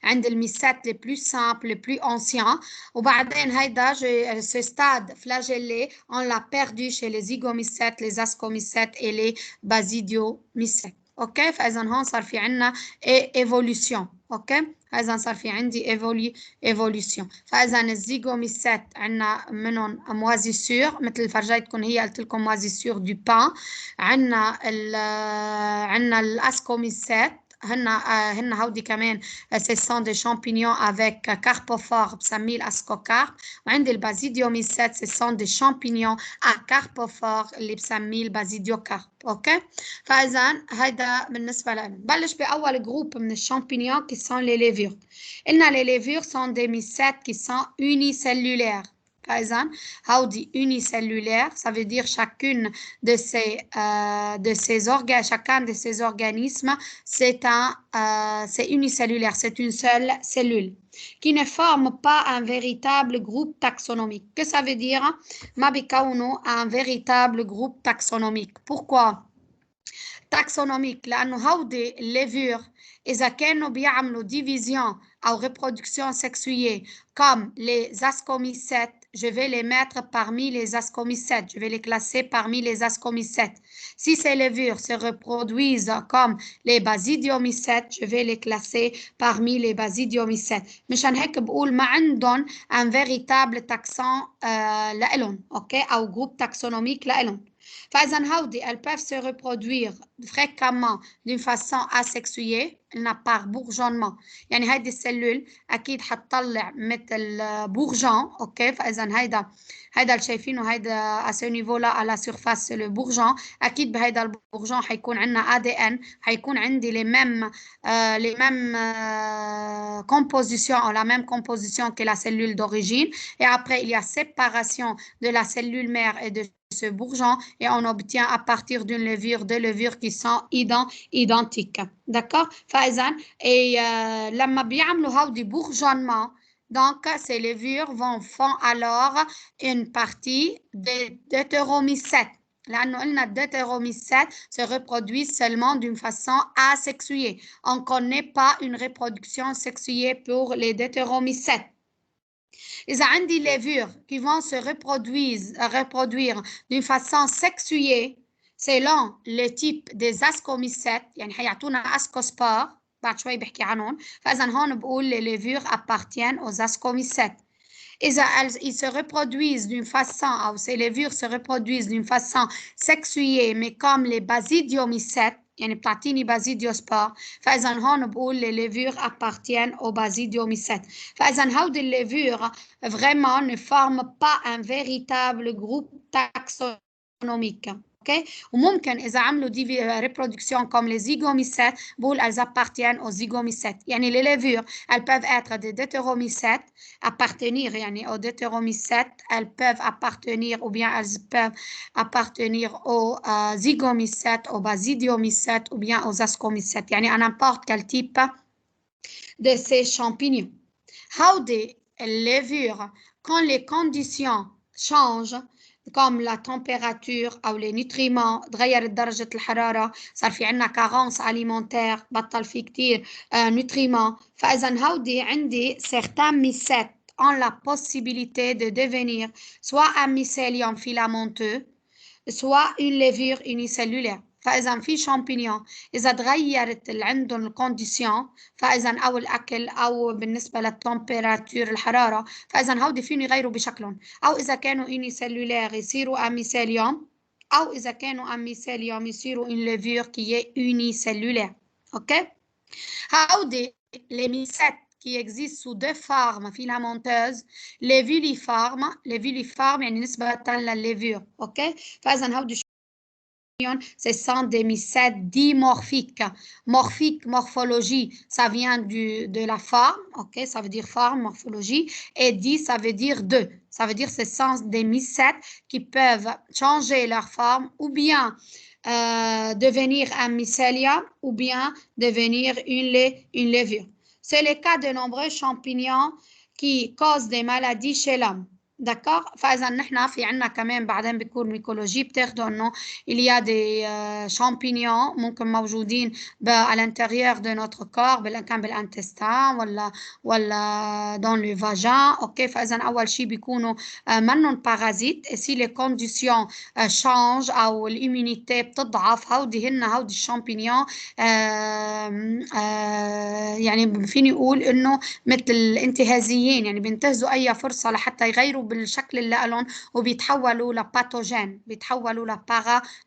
عند الميسات les plus simples les plus anciens وبعدين هيدا ce stade flagellé on l'a perdu chez les zygomycètes les ascomycètes et les basidiomycètes. اوكي فاذا هون صار في عندنا ايفولوشن. اوكي فاذا صار في عندي ايفولوشن. فاذا الزيغوميسات عندنا منهم موازيسور مثل فرجيتكم هي قلت لكم موازيسور دو بان. عندنا الاسكوميسات هن هودي كمان ce sont des champignons avec carpophore بسميه الاسكوكارب. وعندي البازيديوميسات ce sont des champignons à carpophore اللي بسميه البازيديوكارب. اوكي فاذا هيدا بالنسبه لنا. بلش باول جروب من الشامبينيون qui sont les levures. قلنا les levures sont des mycètes qui sont unicellulaires. فإذا هودي unicellulaire, ça veut dire chacun de ces organismes, c'est unicellulaire, c'est une seule cellule qui ne forme pas un véritable groupe taxonomique. Que ça veut dire? ما بيكونوا un véritable groupe taxonomique. Pourquoi? taxonomique لأنه هودي الليفور إذا كانوا بيعملوا division أو reproduction sexuée comme les ascomycètes, je vais les mettre parmi les ascomycètes, je vais les classer parmi les ascomycètes. Si ces levures se reproduisent comme les basidiomycètes, je vais les classer parmi les basidiomycètes. مشان هيك بقول ما عندهم un véritable taxon لإلهم. اوكي أو groupe taxonomique لإلهم. فإذا هودي elles peuvent se reproduire fréquemment d'une façon asexuée par bourgeonnement. يعني هيدي السلول أكيد حتطلع مثل bourgeon. أوكي فإذا هيدا اللي شايفينه هيدا à ce niveau là à la surface c'est le bourgeon. أكيد بهيدا البورجون حيكون عندنا ADN حيكون عندي les mêmes compositions ou la même composition que la cellule d'origine et après il y a séparation de la cellule mère et de ce bourgeon et on obtient à partir d'une levure deux levures qui sont identiques. D'accord? فإذا لما بيعملوا هودي bourgeonnement donc ces levures font alors une partie des deutéromycètes. لأنه قلنا deutéromycètes se reproduisent seulement d'une façon asexuée. On ne connaît pas une reproduction sexuée pour les deutéromycètes. إذا عندي levures qui vont se reproduire d'une façon sexuée selon le type des ascomycètes يعني حيعطونا ascospores بعد شوي بحكي عنهم. فإذا هون بقول les levures appartiennent aux ascomycètes. إذا ils se reproduisent d'une façon ou ces levures se reproduisent d'une façon sexuée mais comme les basidiomycètes يعني بتعطيني بازيديوسبور. فإذا هون بقول les levures appartiennent aux basidiomycètes. فإذا هودي الليفور vraiment ne forment pas un véritable groupe taxonomique. Okay? وممكن إذا عملوا reproduction comme les zygomycètes بقول elles appartiennent aux zygomycètes. يعني les levures elles peuvent être des deutéromycètes appartenir يعني aux deutéromycètes elles peuvent appartenir ou bien elles peuvent appartenir aux zygomycètes aux basidiomycètes ou bien aux ascomycètes يعني à n'importe quel type de ces champignons. هودي levures quand les conditions changent comme la température أو les nutriments تغيرت درجة الحرارة صار في عنا carence alimentaire بطل في كتير nutriments. فإذا هودي عندي certains mycètes ont la possibilité de devenir soit un mycélium filamenteux soit une levure unicellulaire. فإذا في شامبينيون إذا تغيرت اللي عندهم الكونديسيون فإذا أو الأكل أو بالنسبة للتمبيراتور الحرارة فإذا هودي فيهم يغيروا بشكلهم أو إذا كانوا unicellulaires يصيروا أميسيليوم أو إذا كانوا أميسيليوم يصيروا une levure qui est unicellulaire. أوكي هودي les mycètes qui existent sous deux formes filamenteuses les villiformes يعني نسبة للليفور. أوكي فإذا هودي ce sont des mycètes dimorphiques. Morphique, morphologie, ça vient de la forme, ok, ça veut dire forme, morphologie, et di, ça veut dire deux. Ça veut dire que ce sont des mycètes qui peuvent changer leur forme ou bien devenir un mycélium ou bien devenir une levure. C'est le cas de nombreux champignons qui causent des maladies chez l'homme. D'accord. فإذا نحن في عنا كمان بعدين بيكون ميكولوجي بتاخدوا إنه il y a des champignons ممكن موجودين à l'intérieur de notre corps كان بالانتستان ولا dans le vagin. اوكي. فإذا أول شيء بيكونوا منهم بارازيت et si les conditions changent أو الإيميونيتي بتضعف هودي الشامبينيون يعني فيني أقول إنه مثل الانتهازيين يعني بينتهزوا أي فرصة لحتى يغيروا بالشكل اللي لهم وبيتحولوا لباثوجين بيتحولوا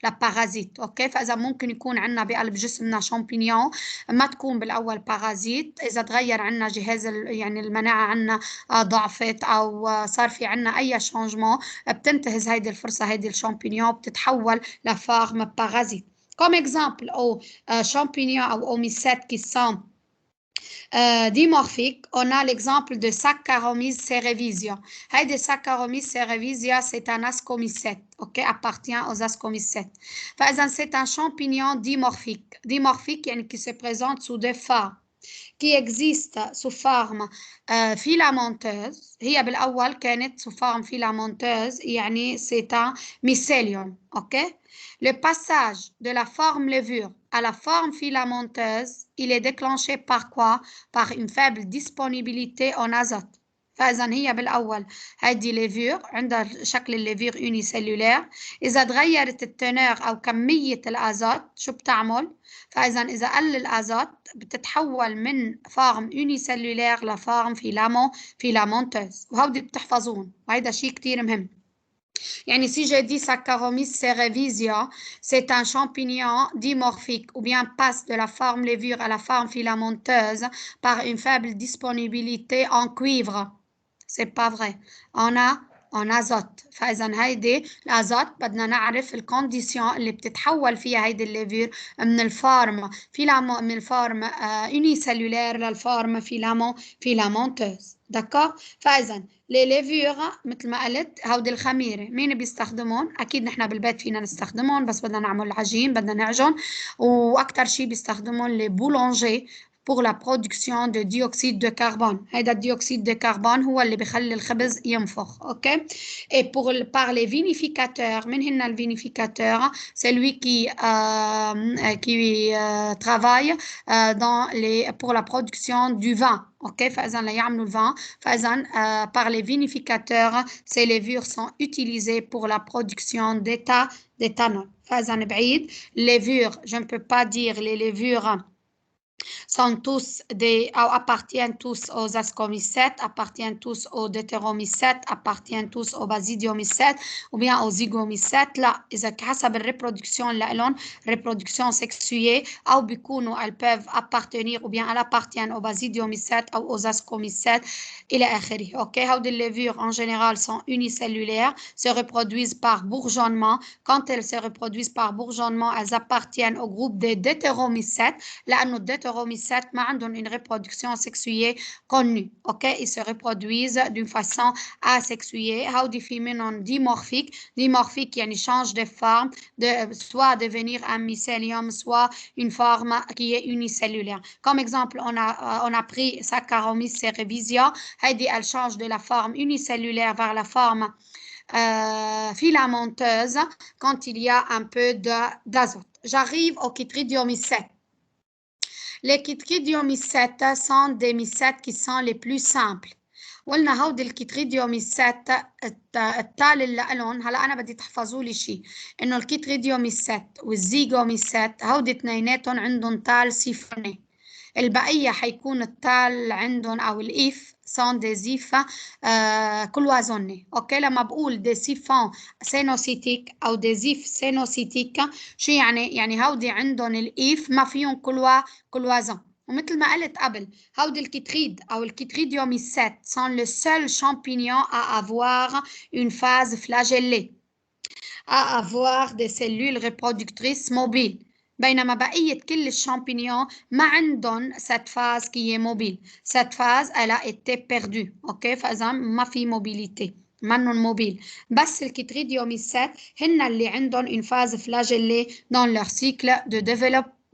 لبارازيت. اوكي. فاذا ممكن يكون عندنا بقلب جسمنا شامبينيون ما تكون بالاول بارازيت، اذا تغير عندنا جهاز يعني المناعه عندنا ضعفت او صار في عندنا اي شانجمون بتنتهز هيدي الفرصه هيدي الشامبينيون بتتحول لفارم بارازيت. Comme exemple aux champignons ou aux mycètes qui sont dimorphiques, on a l'exemple de Saccharomyces cerevisiae. Heidi Saccharomyces cerevisiae, c'est un ascomycète, ok, appartient aux ascomycètes. C'est un champignon dimorphique. Dimorphique, qui se présente sous des formes, qui existe sous forme filamenteuse. هي بالأول كانت sous forme filamenteuse, يعني c'est un mycélium, ok. Le passage de la forme levure à la forme filamenteuse, il est déclenché par quoi? Par une faible disponibilité en azote. فإذا هي بالأول هذه ليفير عندها شكل الليفير يونيسيلولير. إذا تغيرت التنور أو كمية الأزوت شو بتعمل؟ فإذا إذا قل الأزوت بتتحول من فارم يونيسيلولير لفارم فيلامونتوز، وهودي بتحفظون وهيدا شيء كتير مهم. يعني si j'ai dit Saccharomyces cerevisiae, c'est un champignon dimorphique ou bien passe de la forme levure à la forme filamenteuse par une faible disponibilité en cuivre. C'est pas vrai. En azote. فإذا هيدي الأزوت بدنا نعرف الكونديسيون اللي بتتحول فيها هيدي الليفير من الفورم يونيسيلولير للفورم فيلامونتوز. دكار. فإذا لي ليفير مثل ما قلت هودي الخميرة مين بيستخدمون؟ أكيد نحن بالبيت فينا نستخدمون بس بدنا نعمل عجين بدنا نعجن، وأكتر شيء بيستخدمون لي بولونجي pour la production de dioxyde de carbone. هذا الديوكسيد de carbone هو اللي بيخلي الخبز ينفخ. اوكي. Et par les vinificateurs, من هن الفينيفيكاتeurs؟ C'est lui qui travaille pour la production du vin. اوكي. فإذا ليعملوا الفin. فإذا par les vinificateurs, ces levures sont utilisées pour la production d'éthanol. فإذا بعيد levures, je ne peux pas dire les levures sont tous appartiennent tous aux ascomycètes, appartiennent tous aux deutéromycètes, appartiennent tous aux basidiomycètes ou bien aux zygomycètes. لا إذا حسب الريبرودكسيون لهم reproduction sexuée أو بيكونوا elles peuvent appartenir ou bien elles appartiennent aux basidiomycètes ou aux ascomycètes إلى آخره. OK. هودي levures en général sont unicellulaires, se reproduisent par bourgeonnement. Quand elles se reproduisent par bourgeonnement, elles appartiennent au groupe des deutéromycètes لأنه الديتروميسات ما عندهم une reproduction sexuée connue. OK. Ils se reproduisent d'une façon asexuée. هودي في منهم dimorphique يعني change de forme, soit devenir un mycélium, soit une forme qui est unicellulaire. Comme exemple, on a pris Saccharomyces cerevisiae. هيدي elle change de la forme unicellulaire vers la forme filamenteuse quand il y a un peu d'azote. J'arrive au chytridiomycètes. Les chytridiomycètes sont des mycètes qui sont les plus simples. قلنا هودي الكيتريديوميسات التال اللي لهم هلا انا بدي تحفظوا لي شيء انه الكيتريديوميسات والزيغوميسات هودي اثنيناتهم عندهم تال سيفوني، البقيه حيكون التال عندهم او الايف sont des ifs cloisonnés. اوكي. لما بقول des siphons sénocytiques او des ifs sénocytiques شو يعني هودي عندهم الايف ما فيهم كلوازون. ومثل ما قلت قبل هودي الكيتريد أو الكيتريديوميسات sont le seul champignon à avoir une phase flagellée. à avoir des cellules reproductrices mobiles. بينما بقية كل الشامبينيون ما عندهم cette phase qui est mobile. Cette phase, elle a été perdue. OK? فإذا ما في موبيليتي. منن موبيل. بس الكيتريديوميسات هن اللي عندهم une phase flagellée dans leur cycle de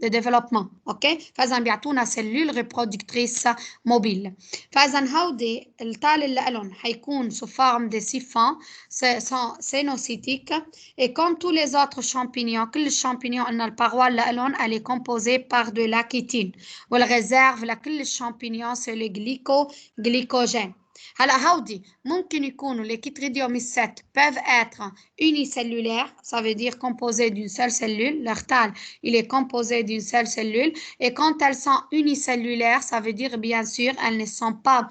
développement. OK؟ فإذا بيعطونا سلول reproductrice موبيل. فإذا هودي التالي اللي لهم حيكون sous forme de siphon sénocytique. Et comme tous les autres champignons, كل الشامبينيون قلنا الباروا اللي لهم elle est composée par de la chitine. والريزيرف لكل الشامبينيون c'est le glycogène. هلا هودي ممكن يكونوا les chytridiomycètes peuvent être unicellulaires, ça veut dire composés d'une seule cellule. Leur tal, il est composé d'une seule cellule. Et quand elles sont unicellulaires, ça veut dire bien sûr elles ne sont pas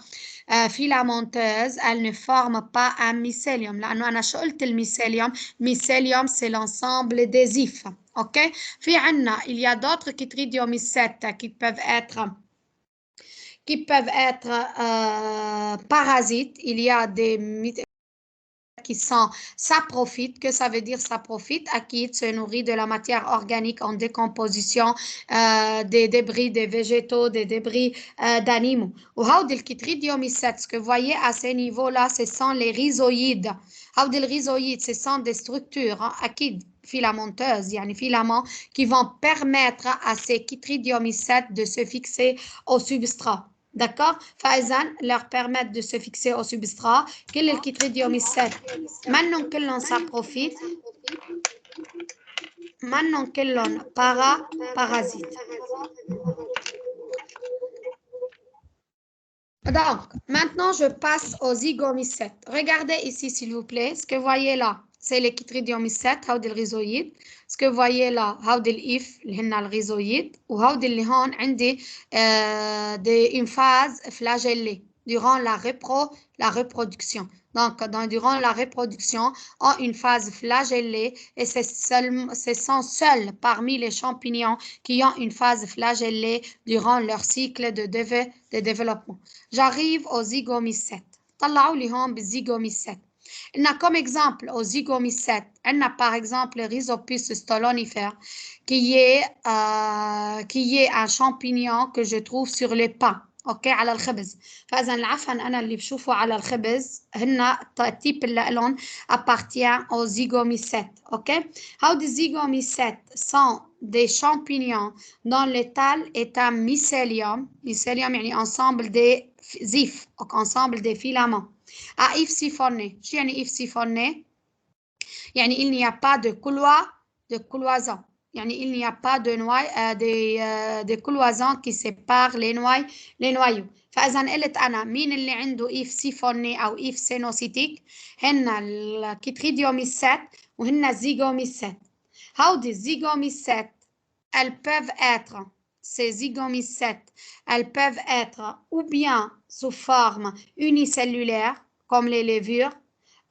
filamenteuses, elles ne forment pas un mycélium. لأنه أنا شو قلت الميcélium? Mycélium, c'est l'ensemble des ifs. OK? في عنا, il y a d'autres chytridiomycètes qui peuvent être parasites. Il y a des qui sont saprophytes. Que ça veut dire saprophyte? Akid se nourrit de la matière organique en décomposition, des débris des végétaux, des débris d'animaux. وهودي الكيتريديوميسات, ce que vous voyez à ces niveaux-là, ce sont les rhizoïdes. هودي الرhizoïdes, ce sont des structures, akid, filamenteuses, يعني filaments, qui vont permettre à ces chytridiomycètes de se fixer au substrat. D'accord? فإذا leur permettre de se fixer au substrat. كل الكيتريديوميسات منهم كلهم saprophytes, منهم كلهم parasites. Donc, maintenant, je passe aux zygomycètes. Regardez ici, s'il vous plaît. Ce que vous voyez là, c'est les chytridiomycètes, هودي الرhizoïdes. Ce que vous voyez là, هودي الإف اللي هن الرhizoïdes. وهودي اللي هون عندي une phase flagellée durant la reproduction. Donc, durant la reproduction, ont une phase flagellée et ce sont seuls parmi les champignons qui ont une phase flagellée durant leur cycle de développement. J'arrive aux zygomycètes. طلعوا لي هون بالزيغوميسات. On a comme exemple aux zygomycètes, on a par exemple le Rhizopus stolonifère qui est un champignon que je trouve sur les pains. اوكي على الخبز. فاذا العفن انا اللي بشوفه على الخبز هن التيب اللي لهم appartient aux zygomycètes. اوكي هودي الزيغوميسات sont des champignons dont l'étal est un mycélium. Mycélium يعني ensemble des ifs, donc ensemble des filaments à if siphonné. شو يعني if siphonné? يعني il n'y a pas de cloison. يعني il n'y a pas de cloison qui sépare les noyaux. فإذا قلت أنا مين اللي عنده إف سيفوني أو إف سينوسيتيك؟ هن الكيتريديوميسات وهن الزيغوميسات. هودي الزيغوميسات elles peuvent être, ces zygomycètes, elles peuvent être ou bien sous forme unicellulaire comme les levures,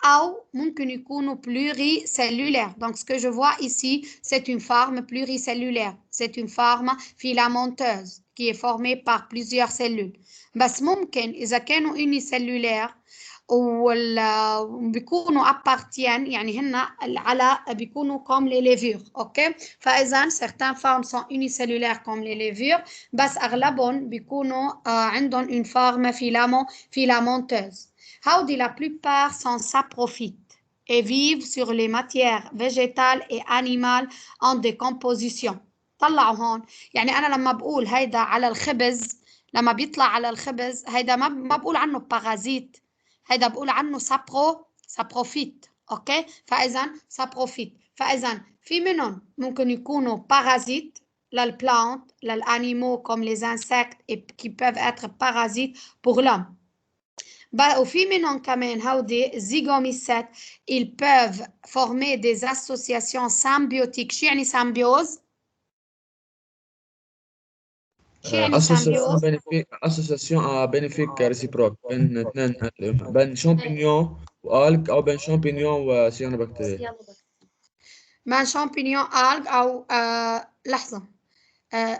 ou ممكن يكونوا pluricellulaires. Donc ce que je vois ici, c'est une forme pluricellulaire. C'est une forme filamenteuse qui est formée par plusieurs cellules. بس ممكن إذا كانوا unicellulaires وبيكونوا appartiennent يعني هن على بيكونوا comme les levures. اوكي فاذا certaines formes sont unicellulaires comme les levures بس اغلبهم بيكونوا عندهم une forme filamenteuse. هودي la plupart sont saprophytes et vivent sur les matières végétales et animales en décomposition. طلعوا هون يعني انا لما بقول هيدا على الخبز لما بيطلع على الخبز هيدا ما بقول عنه بارازيت هيدا بقول عنه سابروفيت. اوكي فاذا سابروفيت. فاذا في منهم ممكن يكونوا بارازيت للبلانت للانيمaux comme les insectes et qui peuvent être parasites pour l'homme. وفي منهم كمان هودي زيغوميسات ils peuvent former des associations symbiotiques. شو يعني سامبيوز؟ association bénéfique réciproque بين اثنين بين شامبينيون والج او بين شامبينيون وسيانوبكتيريا. بين شامبينيون الج او لحظه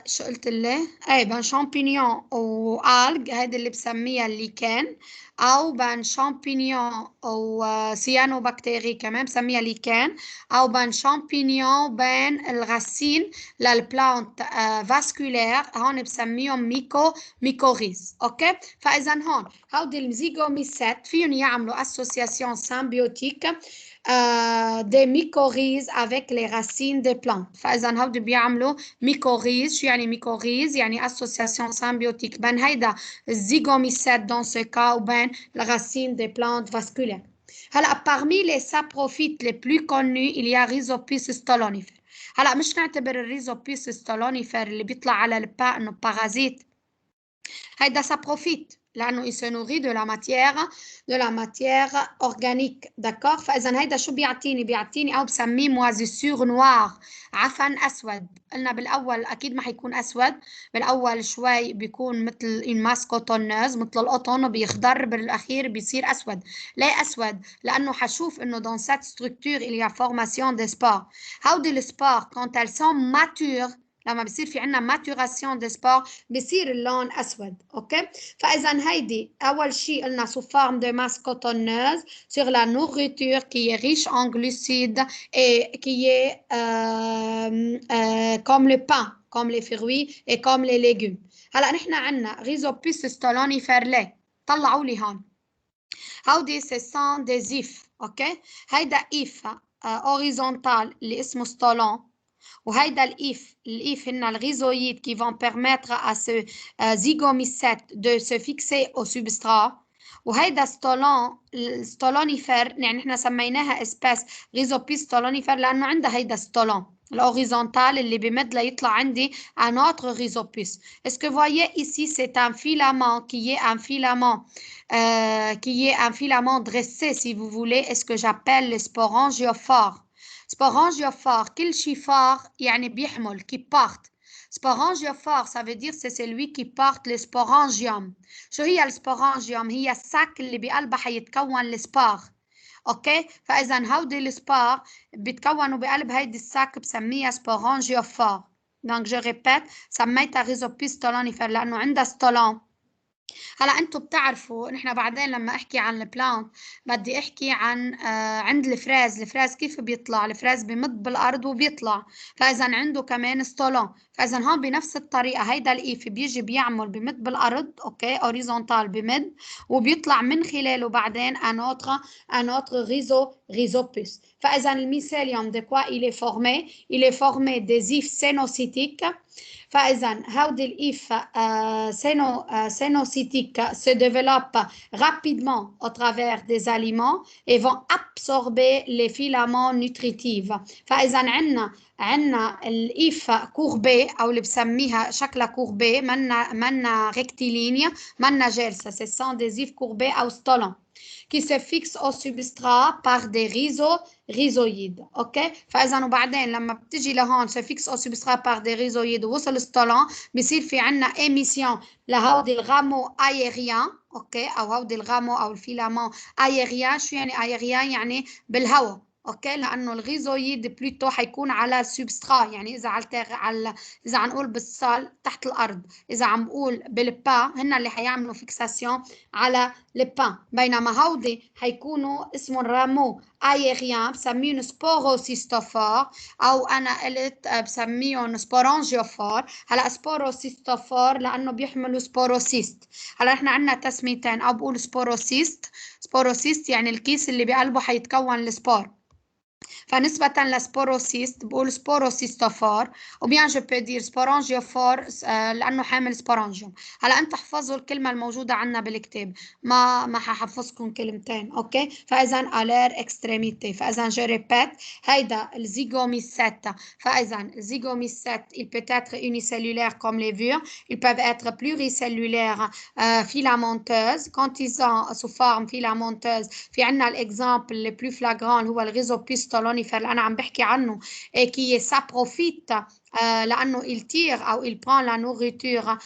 شو قلت له؟ بين شامبينيون والج هيدي اللي بسميها الليكان أو بين شامبينيون أو سيانوبكتيري كمان بسميها ليكان، أو بين شامبينيون بين الغسيل للبلانت فاسكولير هون بسميهم ميكوريز. أوكي، فإذا هون هودي الميزيغوميسات فيهم يعملوا association symbiotique des mycorhizes avec les racines des plantes. فإذا هودي بيعملوا ميكوريز. شو يعني ميكوريز؟ يعني association symbiotique بين هيدا الزيغوميسات dans ce cas وبين la racine des plantes vasculaires. هلا parmi les saprophytes les plus connus il y a Rhizopus stolonifer. هلا مش نعتبر الريزوبيس stolonifer اللي بيطلع على الباء انه بارازيت، هيدا saprophyte لانه il se nourrit de la matière organique. d'accord. فاذا هيدا شو بيعطيني او بسميه moisissure noire، عفن اسود. قلنا بالاول اكيد ما حيكون اسود، بالاول شوي بيكون مثل une masse cotonneuse مثل القطن وبيخضر، بالاخير بيصير اسود. ليه اسود؟ لانه حشوف انه dans cette structure il y a formation des spores. هودي السبور quand elles sont matures، لما بصير في عنا ماتوراسيون دي سبور بصير اللون اسود. اوكي، فاذا هيدي اول شيء قلنا sous forme de masse cotonneuse sur la nourriture qui est riche en glucides et qui est comme le pain, comme les fruits et comme les légumes. هلا نحن عنا Rhizopus stolonifer. ليه؟ طلعوا لي هون هودي ce sont des ifs. اوكي، هيدا if horizontal اللي اسمه stolon، وهيدا الإيف هن الغيزويد qui vont permettre à ce zygomycète de se fixer au substrat. وهيدا ستولونيفر، يعني نحن سميناها اسباس غيزوبيس ستولونيفر لأنه عندها هيدا ستولون الهوريزونتال اللي بمد ليطلع عندي un autre rhizopus. Est-ce que vous voyez ici c'est un filament qui est un filament dressé si vous voulez. Est-ce que j'appelle le sporangiophore. Sporangiophore كل شي فار يعني بيحمل qui porte. Sporangiophore ça veut dire c'est celui qui porte le sporangium. شو هي السبورانجيوم؟ هي الساك اللي بقلبها حيتكون السبار. اوكي، فاذا هودي السبار بيتكونوا بقلب هيدي الساك بسميها سبورانجيوفور. دونك جو ريبيت سميتها Rhizopus stolonifer لانه عندها ستولون. هلا انتم بتعرفوا نحن بعدين لما احكي عن البلانت بدي احكي عن عند الفراز كيف بيطلع. الفراز بمد بالارض وبيطلع، فاذا عنده كمان ستولون. فاذا هون بنفس الطريقه هيدا الايف بيجي بيعمل بمد بالارض، اوكي، اوريزونتال بمد، وبيطلع من خلاله بعدين ان اوتر ريزوبوس. فاذا الميسيليوم de quoi il est formé؟ il est formé des ifs sénocytiques. فإذا هودي الإيف sénocytiques se développent rapidement au travers des aliments et vont absorber les filaments nutritifs. فإذا عنا الإيف كوربي أو اللي بسميها شكلها كوربي، منا rectiligne، منا جالسة. ce sont des ifs courbés أو stolons qui se fixent au substrat par des rhizoïdes. اوكي، فاذا وبعدين لما بتجي لهون se fixe au substrat par des rhizoïdes ووصل الستولون بصير في عنا émission لهودي الغامو aérien. اوكي، او هودي الغامو او الفيلامون aérien. شو يعني aérien؟ يعني بالهواء. اوكي، لانه الغيزويد بلوتو حيكون على السبسترا، يعني اذا اذا عم نقول بالصال تحت الارض، اذا عم بقول بالبا هن اللي حيعملوا فيكساسيون على البان، بينما هودي حيكونوا اسمهم رامو aérien بسميهم سبوروسيستوفور، او انا قلت بسميهم سبورانجيوفور. هلا سبوروسيستوفور لانه بيحملوا سبوروسيست. هلا احنا عندنا تسميتين، او بقول سبوروسيست يعني الكيس اللي بقلبه حيتكون السبور، فنسبة لسبوروسيست بقول سبوروسيستوفور، وبيان جو بو دير سبورانجيوفور لأنه حامل سبورانجيوم. هلا أنت احفظوا الكلمة الموجودة عنا بالكتاب، ما ححفظكم كلمتين. أوكي، فإذا ألير إكستريميتي. فإذا جو ريبيت هيدا الزيغوميسات. فإذا الزيغوميسات il peut être unicellulaire comme les vures, ils peuvent être pluricellulaires filamenteuses. Quand ils sont sous forme filamenteuse في عنا l'exemple le plus flagrant هو الريزوبيس stolonifer اللي أنا عم بحكي عنه qui saprophyte لأنه il tire أو il prend la nourriture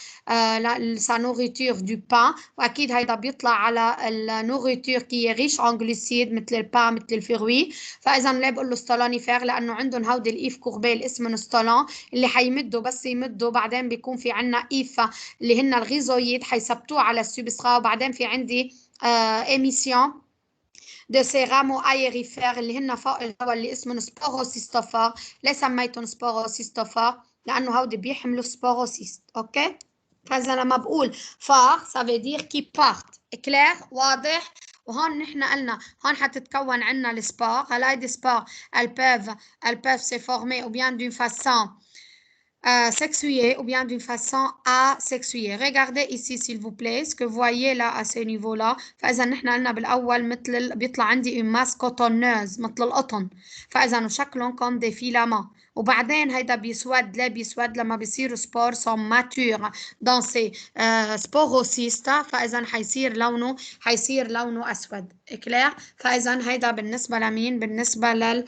sa nourriture du pain، وأكيد هيدا بيطلع على النوريتور qui est riche en glucides مثل البان مثل الفروي. فإذا ليه بقول له stolonifer؟ لأنه عندهم هودي الإيف كوربي اللي اسمه ستولون اللي حيمدوا، بس يمدوا بعدين بيكون في عنا إيف اللي هن الغيزويد حيثبتوه على السبسترا، وبعدين في عندي émission de ces rameaux aérifères اللي هن فوق الهواء اللي اسمهم سبوروسيستوفور. ليه سميتهم سبوروسيستوفور؟ لأنه هودي بيحملوا سبوروسيست. أوكي؟ فإذا لما بقول فار ça veut dire qui part. كلير؟ واضح؟ وهون نحن قلنا هون حتتكون عنا السبور. هلا هيدي سبور elles peuvent se former ou bien d'une façon sexuée ou bien d'une façon asexuée. Regardez ici s'il vous plaît ce que vous voyez là à ce niveau là. فإذا نحن قلنا بالأول مثل بيطلع عندي une masse cotonneuse مثل القطن. فإذا شكلهم comme des filaments. وبعدين هيدا بيسود. ليه بيسود؟ لما بيصيروا سبور sont matures dans ces سبوروسيست. فإذا حيصير لونه أسود. كلير؟ فإذا هيدا بالنسبة لمين؟ بالنسبة لل